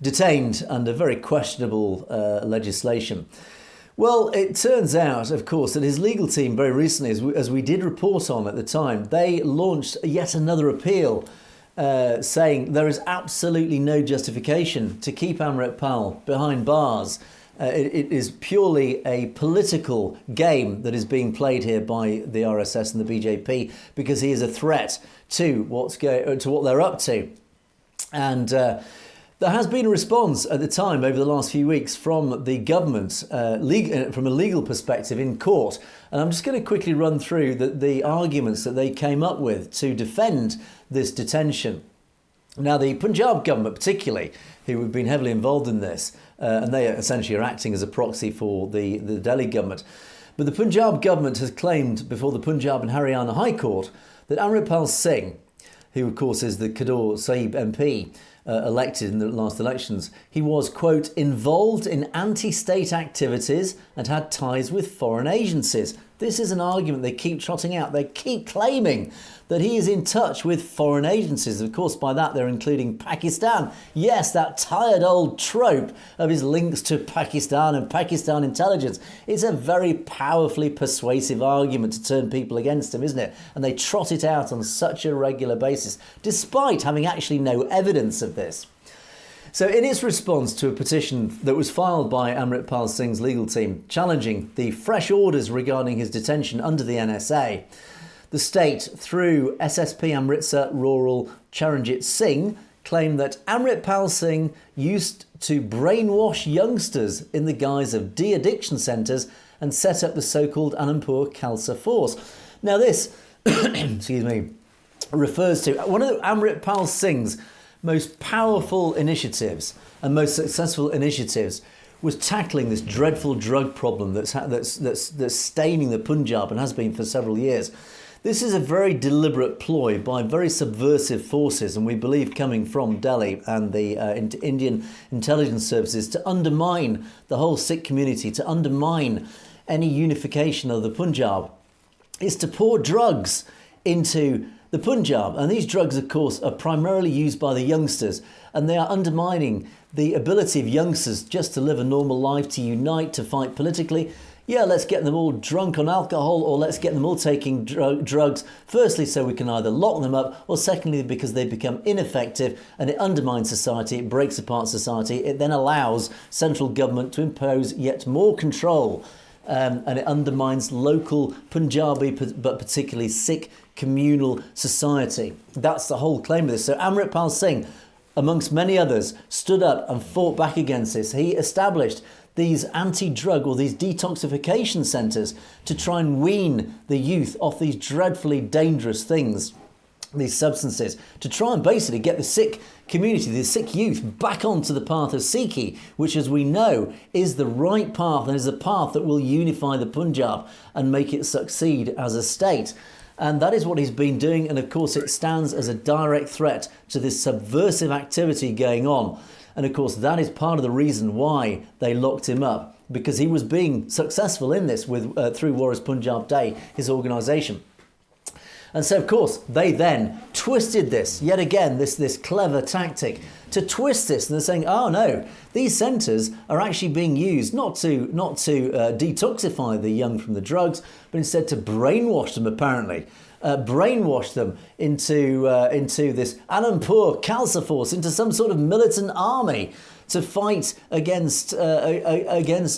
detained under very questionable legislation. Well, it turns out, of course, that his legal team very recently, as we did report on at the time, they launched yet another appeal saying there is absolutely no justification to keep Amritpal behind bars. It is purely a political game that is being played here by the RSS and the BJP, because he is a threat to what they're up to. And there has been a response at the time over the last few weeks from the government, from a legal perspective in court. And I'm just going to quickly run through the arguments that they came up with to defend this detention. Now, the Punjab government particularly, who have been heavily involved in this, and they essentially are acting as a proxy for the Delhi government. But the Punjab government has claimed before the Punjab and Haryana High Court that Amritpal Singh, who of course is the Kador Sahib MP, elected in the last elections, he was, quote, involved in anti-state activities and had ties with foreign agencies. This is an argument they keep trotting out. They keep claiming that he is in touch with foreign agencies. Of course, by that they're including Pakistan. Yes, that tired old trope of his links to Pakistan and Pakistan intelligence. It's a very powerfully persuasive argument to turn people against him, isn't it? And they trot it out on such a regular basis, despite having actually no evidence of this. So in its response to a petition that was filed by Amritpal Singh's legal team challenging the fresh orders regarding his detention under the NSA, the state, through SSP Amritsar Rural Charanjit Singh, claimed that Amritpal Singh used to brainwash youngsters in the guise of de-addiction centres and set up the so-called Anandpur Khalsa Force. Now this, excuse me, refers to one of Amritpal Singh's most powerful initiatives and most successful initiatives was tackling this dreadful drug problem that's staining the Punjab and has been for several years. This is a very deliberate ploy by very subversive forces, and we believe coming from Delhi and the Indian intelligence services, to undermine the whole Sikh community, to undermine any unification of the Punjab, is to pour drugs into the Punjab. And these drugs, of course, are primarily used by the youngsters, and they are undermining the ability of youngsters just to live a normal life, to unite, to fight politically. Yeah, let's get them all drunk on alcohol, or let's get them all taking drugs, firstly so we can either lock them up, or secondly because they become ineffective and it undermines society, it breaks apart society. It then allows central government to impose yet more control, and it undermines local Punjabi, but particularly Sikh communal society. That's the whole claim of this. So Amritpal Singh, amongst many others, stood up and fought back against this. He established these anti-drug or these detoxification centres to try and wean the youth off these dreadfully dangerous things, these substances, to try and basically get the Sikh community, the Sikh youth, back onto the path of Sikhi, which, as we know, is the right path and is a path that will unify the Punjab and make it succeed as a state. And that is what he's been doing. And of course, it stands as a direct threat to this subversive activity going on. And of course, that is part of the reason why they locked him up, because he was being successful in this with through Warriors Punjab Day, his organisation. And so, of course, they then twisted this, yet again, this clever tactic to twist this. And they're saying, oh no, these centres are actually being used not to detoxify the young from the drugs, but instead to brainwash them, apparently. Brainwash them into this Anandpur Khalsa Force, into some sort of militant army to fight against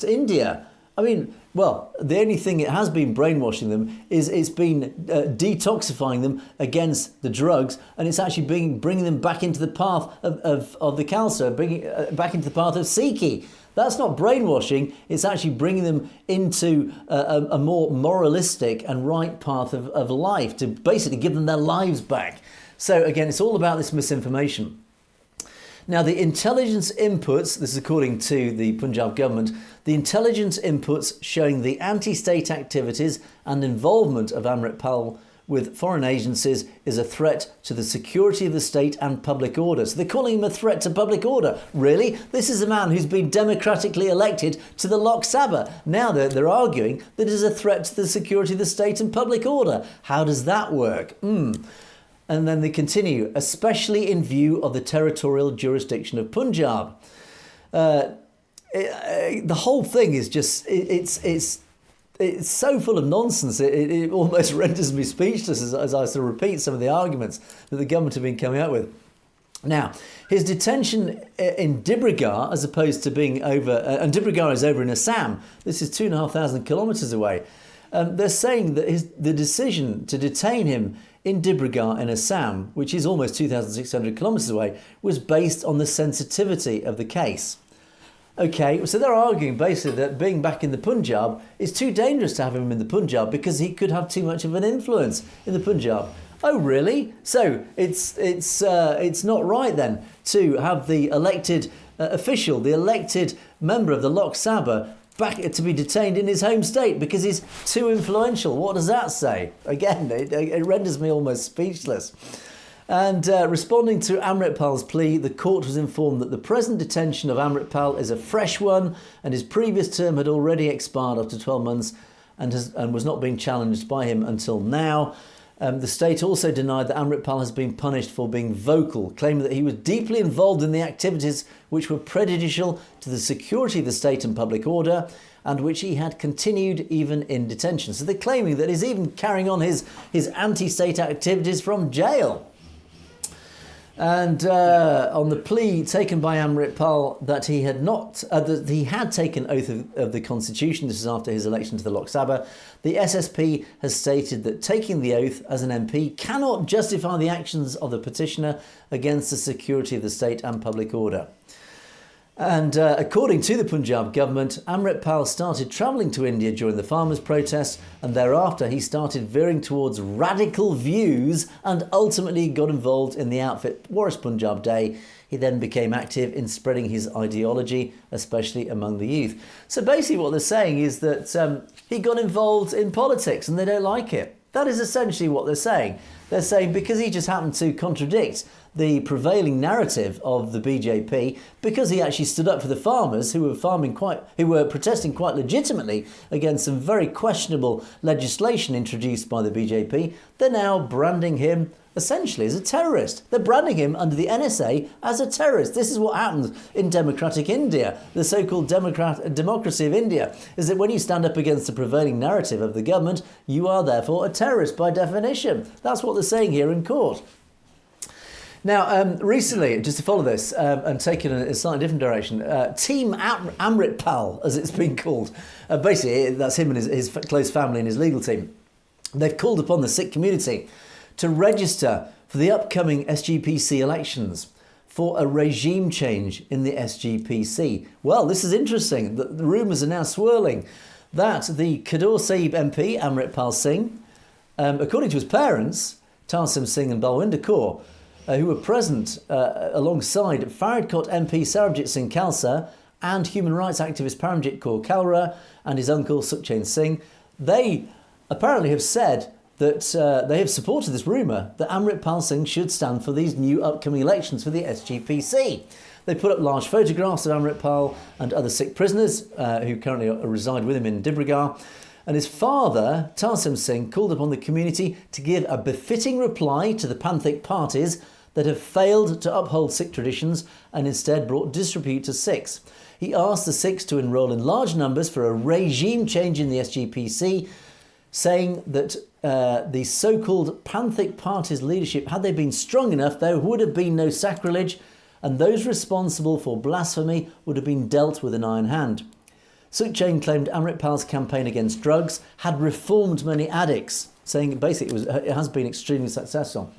India. I mean, well, the only thing it has been brainwashing them is it's been detoxifying them against the drugs, and it's actually bringing them back into the path of the Khalsa, bringing back into the path of Sikhi. That's not brainwashing, it's actually bringing them into a more moralistic and right path of life, to basically give them their lives back. So again, it's all about this misinformation. Now, the intelligence inputs, this is according to the Punjab government, the intelligence inputs showing the anti-state activities and involvement of Amritpal with foreign agencies is a threat to the security of the state and public order. So they're calling him a threat to public order. Really? This is a man who's been democratically elected to the Lok Sabha. Now they're arguing that it is a threat to the security of the state and public order. How does that work? And then they continue, especially in view of the territorial jurisdiction of Punjab. The whole thing is just, it's so full of nonsense, it almost renders me speechless as I sort of repeat some of the arguments that the government have been coming up with. Now, his detention in Dibrugarh, as opposed to being over, and Dibrugarh is over in Assam, this is 2,500 kilometres away. They're saying that the decision to detain him in Dibrugarh in Assam, which is almost 2,600 kilometres away, was based on the sensitivity of the case. Okay, so they're arguing basically that being back in the Punjab is too dangerous to have him in the Punjab because he could have too much of an influence in the Punjab. Oh, really? So it's not right then to have the elected official, the elected member of the Lok Sabha, back to be detained in his home state because he's too influential. What does that say? Again, it renders me almost speechless. And responding to Amritpal's plea, the court was informed that the present detention of Amritpal is a fresh one, and his previous term had already expired after 12 months and was not being challenged by him until now. The state also denied that Amritpal has been punished for being vocal, claiming that he was deeply involved in the activities which were prejudicial to the security of the state and public order, and which he had continued even in detention. So they're claiming that he's even carrying on his anti-state activities from jail. And on the plea taken by Amritpal that he had taken oath of the Constitution, this is after his election to the Lok Sabha, the SSP has stated that taking the oath as an MP cannot justify the actions of the petitioner against the security of the state and public order. And according to the Punjab government, Amritpal started travelling to India during the farmers' protests, and thereafter he started veering towards radical views and ultimately got involved in the outfit Waris Punjab Day. He then became active in spreading his ideology, especially among the youth. So basically what they're saying is that he got involved in politics and they don't like it. That is essentially what they're saying. They're saying because he just happened to contradict the prevailing narrative of the BJP, because he actually stood up for the farmers who were protesting quite legitimately against some very questionable legislation introduced by the BJP, they're now branding him essentially as a terrorist. They're branding him under the NSA as a terrorist. This is what happens in democratic India. The so-called democracy of India is that when you stand up against the prevailing narrative of the government, you are therefore a terrorist by definition. That's what they're saying here in court. Now, recently, just to follow this and take it in a slightly different direction, Team Amritpal, as it's been called, basically that's him and his close family and his legal team, they've called upon the Sikh community to register for the upcoming SGPC elections for a regime change in the SGPC. Well, this is interesting. The rumours are now swirling that the Cousineau MP, Amritpal Singh, according to his parents, Tarsim Singh and Balwinder Kaur, who were present alongside Faridkot MP Sarabjit Singh Khalsa and human rights activist Paramjit Kaur Kalra and his uncle Sukhchain Singh, they apparently have said that they have supported this rumour that Amritpal Singh should stand for these new upcoming elections for the SGPC. They put up large photographs of Amritpal and other Sikh prisoners who currently reside with him in Dibrugarh. And his father, Tarsim Singh, called upon the community to give a befitting reply to the panthik parties that have failed to uphold Sikh traditions and instead brought disrepute to Sikhs. He asked the Sikhs to enrol in large numbers for a regime change in the SGPC, saying that the so-called panthik parties' leadership, had they been strong enough, there would have been no sacrilege, and those responsible for blasphemy would have been dealt with an iron hand. Sukhchain claimed Amritpal's campaign against drugs had reformed many addicts, saying basically it has been extremely successful.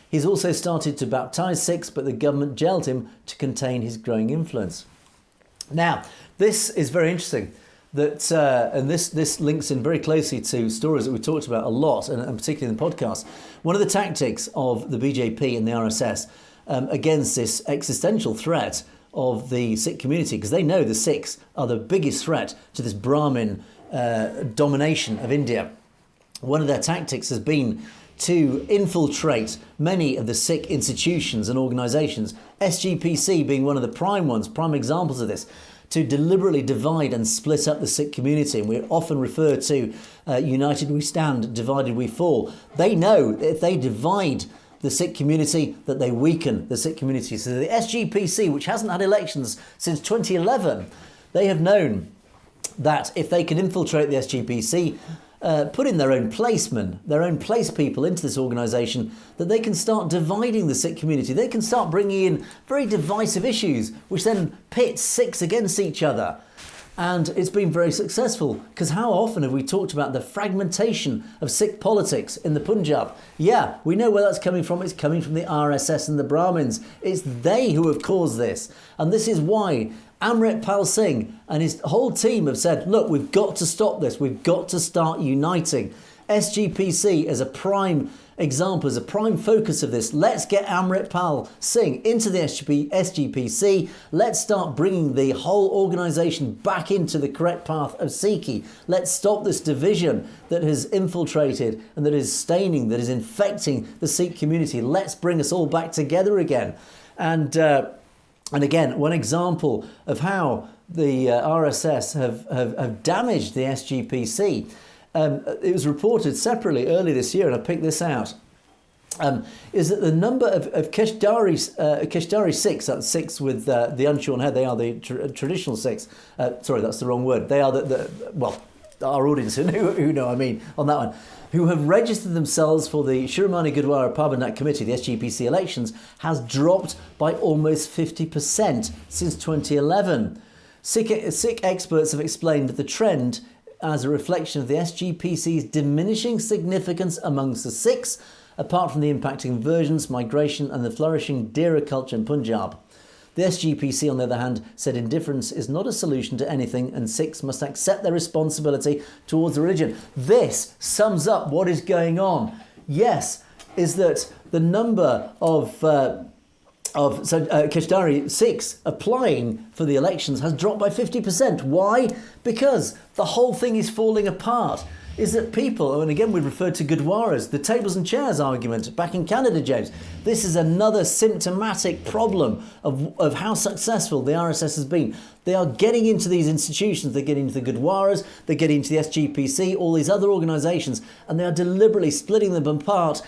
He's also started to baptise Sikhs, but the government jailed him to contain his growing influence. Now, this is very interesting. And this links in very closely to stories that we talked about a lot, and particularly in the podcast. One of the tactics of the BJP and the RSS against this existential threat of the Sikh community, because they know the Sikhs are the biggest threat to this Brahmin domination of India. One of their tactics has been to infiltrate many of the Sikh institutions and organisations, SGPC being one of the prime examples of this, to deliberately divide and split up the Sikh community. And we often refer to united we stand, divided we fall. They know that if they divide the Sikh community, that they weaken the Sikh community. So the SGPC, which hasn't had elections since 2011, they have known that if they can infiltrate the SGPC, put in their own placemen, their own place people into this organisation, that they can start dividing the Sikh community. They can start bringing in very divisive issues, which then pit Sikhs against each other. And it's been very successful, because how often have we talked about the fragmentation of Sikh politics in the Punjab? Yeah, we know where that's coming from. It's coming from the RSS and the Brahmins. It's they who have caused this. And this is why Amritpal Singh and his whole team have said, look, we've got to stop this. We've got to start uniting. SGPC as a prime example, as a prime focus of this. Let's get Amritpal Singh into the SGPC. Let's start bringing the whole organisation back into the correct path of Sikhi. Let's stop this division that has infiltrated and that is staining, that is infecting the Sikh community. Let's bring us all back together again. And again, one example of how the RSS have damaged the SGPC. It was reported separately earlier this year, and I picked this out, is that the number of Kashdari Sikhs, that's Sikhs with the unshorn hair, they are the traditional Sikhs. Sorry, that's the wrong word. They are well, our audience who know I mean on that one, who have registered themselves for the Shiromani Gurdwara Parbandhak Committee, the SGPC elections, has dropped by almost 50% since 2011. Sikh experts have explained that the trend as a reflection of the SGPC's diminishing significance amongst the Sikhs, apart from the impact of conversions, migration and the flourishing Dera culture in Punjab. The SGPC, on the other hand, said indifference is not a solution to anything and Sikhs must accept their responsibility towards the religion. This sums up what is going on. Yes, is that the number of Kashdari Sikhs applying for the elections has dropped by 50%. Why? Because the whole thing is falling apart. Is that people, and again we referred to Gurdwaras, the tables and chairs argument back in Canada, James. This is another symptomatic problem of how successful the RSS has been. They are getting into these institutions, they're getting into the Gurdwaras, they're getting into the SGPC, all these other organisations, and they are deliberately splitting them apart,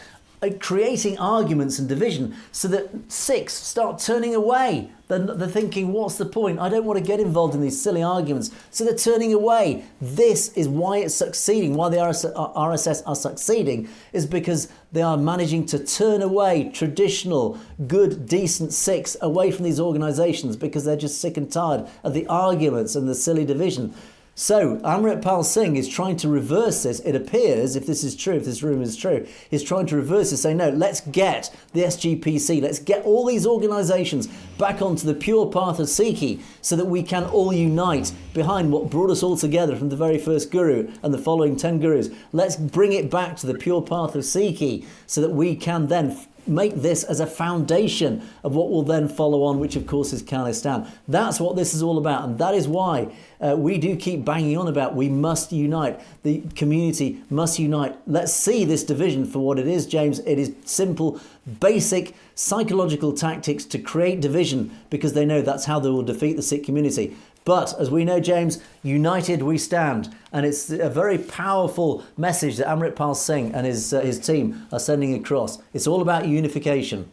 creating arguments and division so that Sikhs start turning away. They're thinking, what's the point? I don't want to get involved in these silly arguments. So they're turning away. This is why it's succeeding, why the RSS are succeeding, is because they are managing to turn away traditional, good, decent Sikhs away from these organisations because they're just sick and tired of the arguments and the silly division. So Amritpal Singh is trying to reverse this. It appears, if this is true, if this rumour is true, he's trying to reverse this, say, no, let's get the SGPC, let's get all these organisations back onto the pure path of Sikhi so that we can all unite behind what brought us all together from the very first guru and the following 10 gurus. Let's bring it back to the pure path of Sikhi so that we can then make this as a foundation of what will then follow on, which of course is Khalistan. That's what this is all about, and that is why we do keep banging on about we must unite. The community must unite. Let's see this division for what it is, James. It is simple, basic psychological tactics to create division because they know that's how they will defeat the Sikh community. But as we know, James, united we stand. And it's a very powerful message that Amritpal Singh and his team are sending across. It's all about unification.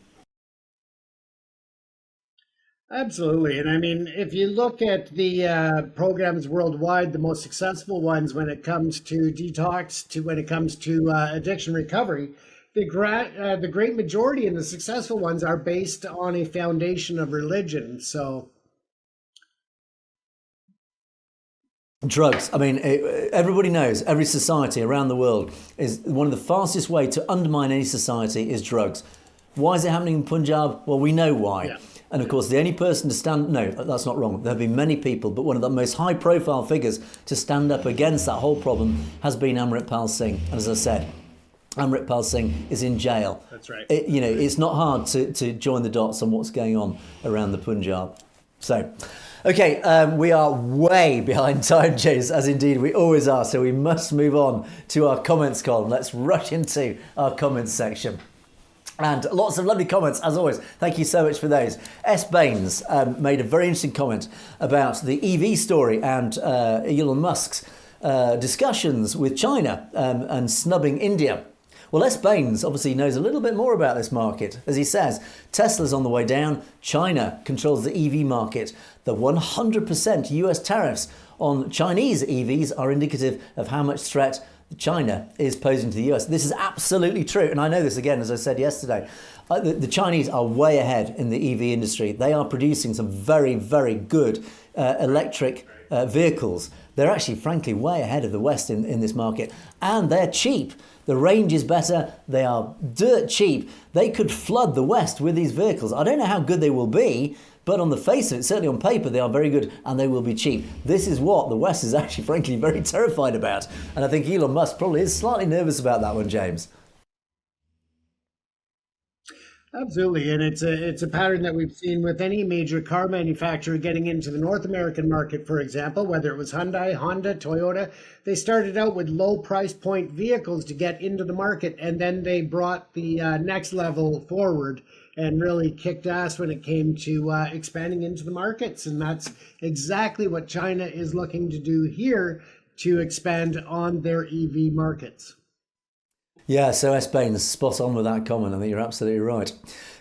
Absolutely. And I mean, if you look at the programs worldwide, the most successful ones when it comes to detox, when it comes to addiction recovery, the great majority and the successful ones are based on a foundation of religion. So drugs. I mean, everybody knows, every society around the world, is one of the fastest way to undermine any society is drugs. Why is it happening in Punjab? Well, we know why. Yeah. And of course, the only person to stand... No, that's not wrong. There have been many people, but one of the most high-profile figures to stand up against that whole problem has been Amritpal Singh. And as I said, Amritpal Singh is in jail. That's right. It's not hard to join the dots on what's going on around the Punjab. So... Okay, we are way behind time, James, as indeed we always are, so we must move on to our comments column. Let's rush into our comments section. And lots of lovely comments, as always. Thank you so much for those. S. Baines made a very interesting comment about the EV story and Elon Musk's discussions with China and snubbing India. Well, S. Baines obviously knows a little bit more about this market. As he says, Tesla's on the way down. China controls the EV market. The 100% US tariffs on Chinese EVs are indicative of how much threat China is posing to the US. This is absolutely true. And I know this again, as I said yesterday. The Chinese are way ahead in the EV industry. They are producing some very, very good electric vehicles. They're actually, frankly, way ahead of the West in this market. And they're cheap. The range is better. They are dirt cheap. They could flood the West with these vehicles. I don't know how good they will be, But on the face of it, certainly on paper, they are very good and they will be cheap. This is what the West is actually, frankly, very terrified about. And I think Elon Musk probably is slightly nervous about that one, James. Absolutely, and it's a pattern that we've seen with any major car manufacturer getting into the North American market, for example, whether it was Hyundai, Honda, Toyota. They started out with low price point vehicles to get into the market, and then they brought the next level forward and really kicked ass when it came to expanding into the markets. And that's exactly what China is looking to do here to expand on their EV markets. Yeah, so S. Bain's spot on with that comment. I think you're absolutely right.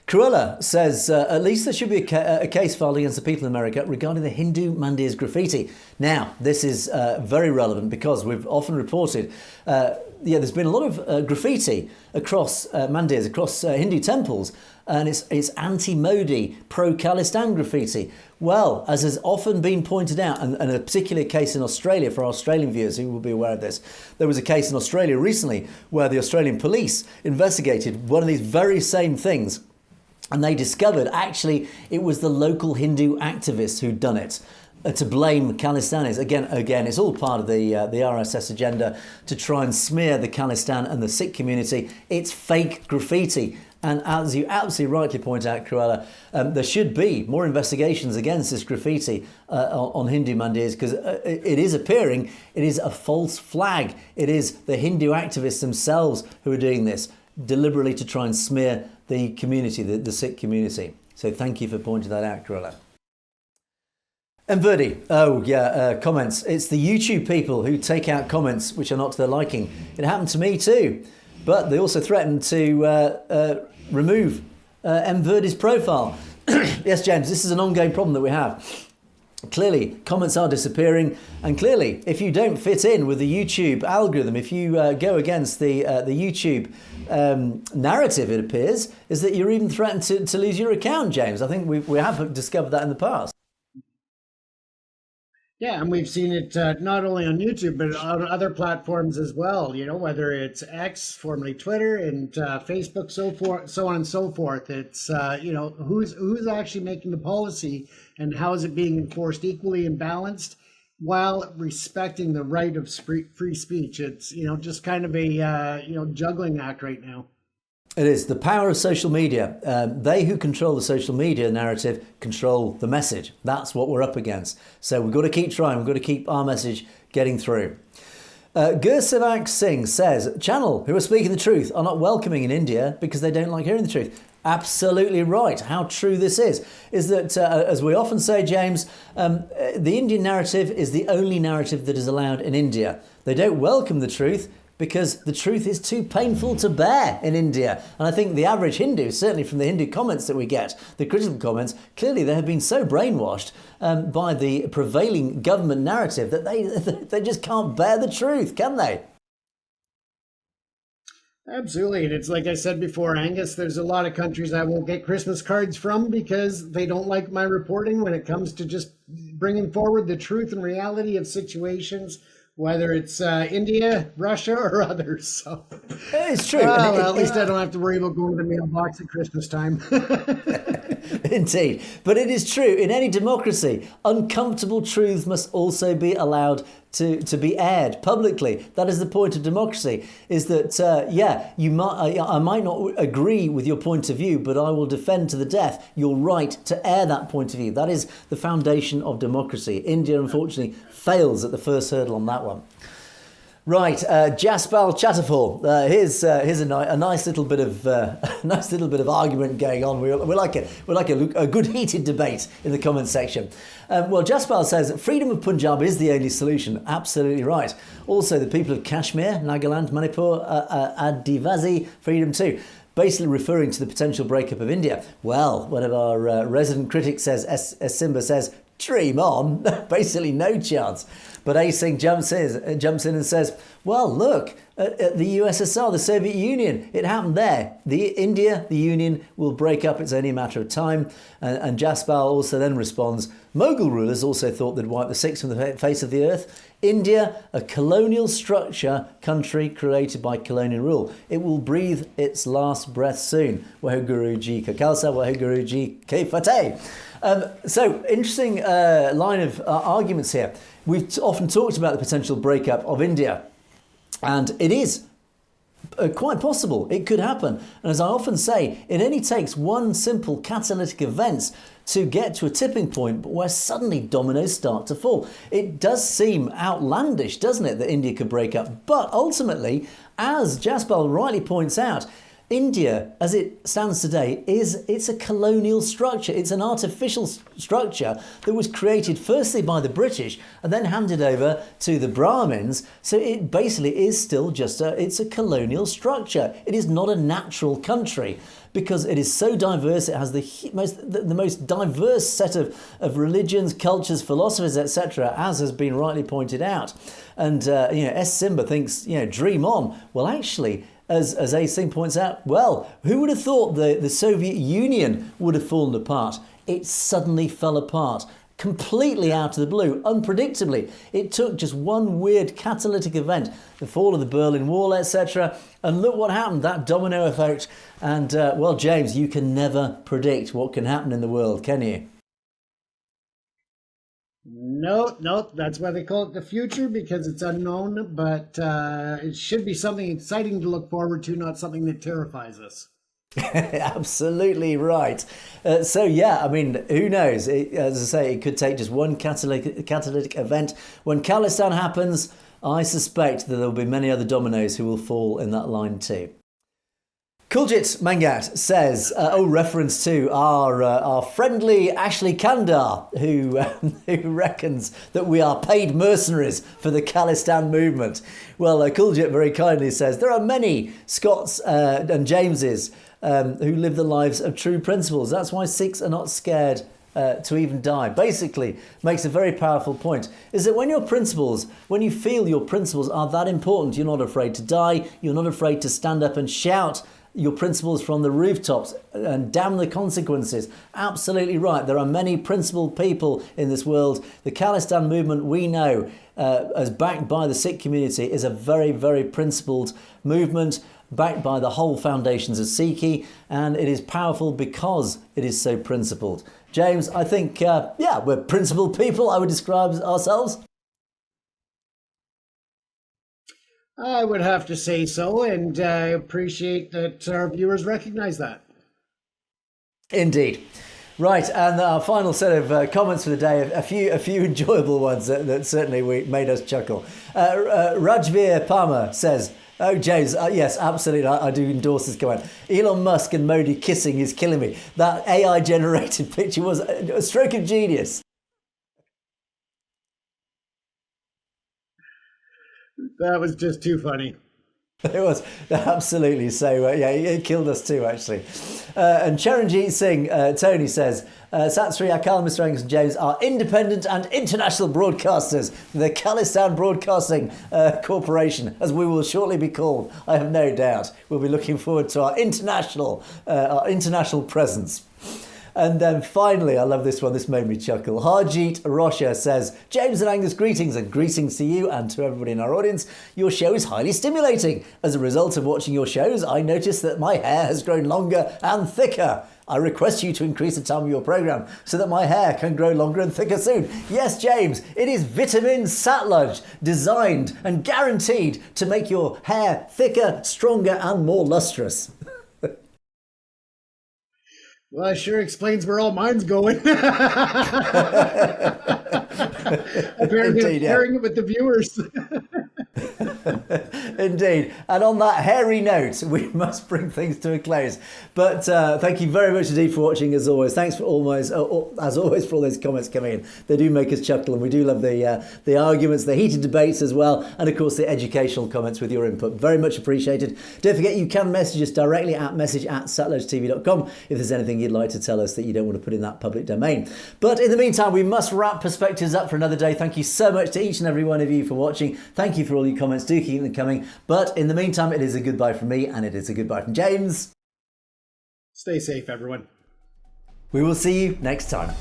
Cruella says, at least there should be a case filed against the people in America regarding the Hindu Mandirs graffiti. Now, this is very relevant because we've often reported, there's been a lot of graffiti across Mandirs, across Hindu temples, and it's anti-Modi, pro-Khalistan graffiti. Well, as has often been pointed out, and a particular case in Australia, for our Australian viewers who will be aware of this, there was a case in Australia recently where the Australian police investigated one of these very same things, and they discovered actually it was the local Hindu activists who'd done it. To blame Khalistanis. Again, it's all part of the RSS agenda to try and smear the Khalistan and the Sikh community. It's fake graffiti. And as you absolutely rightly point out, Cruella, there should be more investigations against this graffiti on Hindu mandirs, because it is appearing, it is a false flag. It is the Hindu activists themselves who are doing this deliberately to try and smear the community, the Sikh community. So thank you for pointing that out, Cruella. And Verdi, comments. It's the YouTube people who take out comments which are not to their liking. It happened to me too. But they also threatened to remove M. Verdi's profile. Yes, James, this is an ongoing problem that we have. Clearly, comments are disappearing. And clearly, if you don't fit in with the YouTube algorithm, if you go against the YouTube narrative, it appears, is that you're even threatened to lose your account, James. I think we have discovered that in the past. Yeah, and we've seen it not only on YouTube, but on other platforms as well, whether it's X, formerly Twitter, and Facebook, so on and so forth. It's, who's actually making the policy and how is it being enforced equally and balanced while respecting the right of free speech. It's, just kind of a, juggling act right now. It is the power of social media. They who control the social media narrative control the message. That's what we're up against. So we've got to keep trying. We've got to keep our message getting through. Gursivak Singh says, channel who are speaking the truth are not welcoming in India because they don't like hearing the truth. Absolutely right. How true this is that, as we often say, James, the Indian narrative is the only narrative that is allowed in India. They don't welcome the truth because the truth is too painful to bear in India. And I think the average Hindu, certainly from the Hindu comments that we get, the critical comments, clearly they have been so brainwashed by the prevailing government narrative that they just can't bear the truth, can they? Absolutely. And it's like I said before, Angus, there's a lot of countries I won't get Christmas cards from because they don't like my reporting when it comes to just bringing forward the truth and reality of situations, whether it's India, Russia, or others. So it's true. Well, at least I don't have to worry about going to the mailbox at Christmas time. Indeed. But it is true. In any democracy, uncomfortable truths must also be allowed to be aired publicly. That is the point of democracy, is that, I might not agree with your point of view, but I will defend to the death your right to air that point of view. That is the foundation of democracy. India, unfortunately, fails at the first hurdle on that one. Right, Jaspal Chatterfall. Here's a nice little bit of argument going on. We're like a good heated debate in the comments section. Well, Jaspal says that freedom of Punjab is the only solution. Absolutely right. Also, the people of Kashmir, Nagaland, Manipur, Adivasi, freedom too. Basically referring to the potential breakup of India. Well, one of our resident critics says, Simba says, dream on. Basically no chance. But A Singh jumps in and says, well, look, at the USSR, the Soviet Union, it happened there. The Union will break up. It's only a matter of time. And Jaspal also then responds, Mughal rulers also thought they'd wipe the Sikhs from the face of the earth. India, a colonial structure country created by colonial rule. It will breathe its last breath soon. Waheguru Ji Ka Khalsa, Waheguru Ji Ki Fateh. So, interesting line of arguments here. We've often talked about the potential breakup of India, and it is quite possible. It could happen. And as I often say, it only takes one simple catalytic event to get to a tipping point where suddenly dominoes start to fall. It does seem outlandish, doesn't it, that India could break up? But ultimately, as Jaspal rightly points out, India, as it stands today, it's a colonial structure. It's an artificial structure that was created firstly by the British and then handed over to the Brahmins. So it basically is still just it's a colonial structure. It is not a natural country because it is so diverse. It has the most diverse set of religions, cultures, philosophies, etc., as has been rightly pointed out. And S. Simba thinks, dream on. Well, actually, as A. Singh points out, well, who would have thought the Soviet Union would have fallen apart? It suddenly fell apart, completely out of the blue, unpredictably. It took just one weird catalytic event, the fall of the Berlin Wall, etc. And look what happened, that domino effect. And, well, James, you can never predict what can happen in the world, can you? No, that's why they call it the future, because it's unknown, but it should be something exciting to look forward to, not something that terrifies us. Absolutely right. So, yeah, I mean, who knows? As I say, it could take just one catalytic event. When Khalistan happens, I suspect that there will be many other dominoes who will fall in that line too. Kuljit Mangat says, reference to our friendly Ashley Kandar, who reckons that we are paid mercenaries for the Khalistan movement. Well, Kuljit very kindly says, there are many Scots and Jameses who live the lives of true principles. That's why Sikhs are not scared to even die. Basically, makes a very powerful point, is that when you feel your principles are that important, you're not afraid to die, you're not afraid to stand up and shout your principles from the rooftops and damn the consequences. Absolutely right. There are many principled people in this world. The Khalistan movement, we know, as backed by the Sikh community, is a very, very principled movement, backed by the whole foundations of Sikhi, and it is powerful because it is so principled. James, I think, we're principled people, I would describe ourselves. I would have to say so, and I appreciate that our viewers recognize that. Indeed. Right, and our final set of comments for the day, a few enjoyable ones that certainly made us chuckle. Rajveer Palmer says, oh, James, yes, absolutely, I do endorse this comment. Elon Musk and Modi kissing is killing me. That AI-generated picture was a stroke of genius. That was just too funny. It was, absolutely. So, it killed us too, actually. And Charanjit Singh, Tony says, Sat Sri Akal, Mr. Angus and James are independent and international broadcasters, the Khalistan Broadcasting Corporation, as we will shortly be called, I have no doubt. We'll be looking forward to our international presence. And then finally, I love this one, this made me chuckle. Harjeet Rosha says, James and Angus, greetings, and greetings to you and to everybody in our audience. Your show is highly stimulating. As a result of watching your shows, I noticed that my hair has grown longer and thicker. I request you to increase the time of your programme so that my hair can grow longer and thicker soon. Yes, James, it is vitamin Satluj, designed and guaranteed to make your hair thicker, stronger and more lustrous. Well, it sure explains where all mine's going. Apparently, sharing it with the viewers. Indeed. And on that hairy note, we must bring things to a close. But thank you very much indeed for watching, as always. Thanks for as always for all those comments coming in. They do make us chuckle, and we do love the arguments, the heated debates as well, and of course the educational comments with your input. Very much appreciated. Don't forget you can message us directly at message@satlodgetv.com if there's anything you'd like to tell us that you don't want to put in that public domain. But in the meantime, we must wrap Perspectives up for another day. Thank you so much to each and every one of you for watching. Thank you for all your comments. Do keep them coming. But in the meantime, it is a goodbye from me, and it is a goodbye from James. Stay safe, everyone. We will see you next time.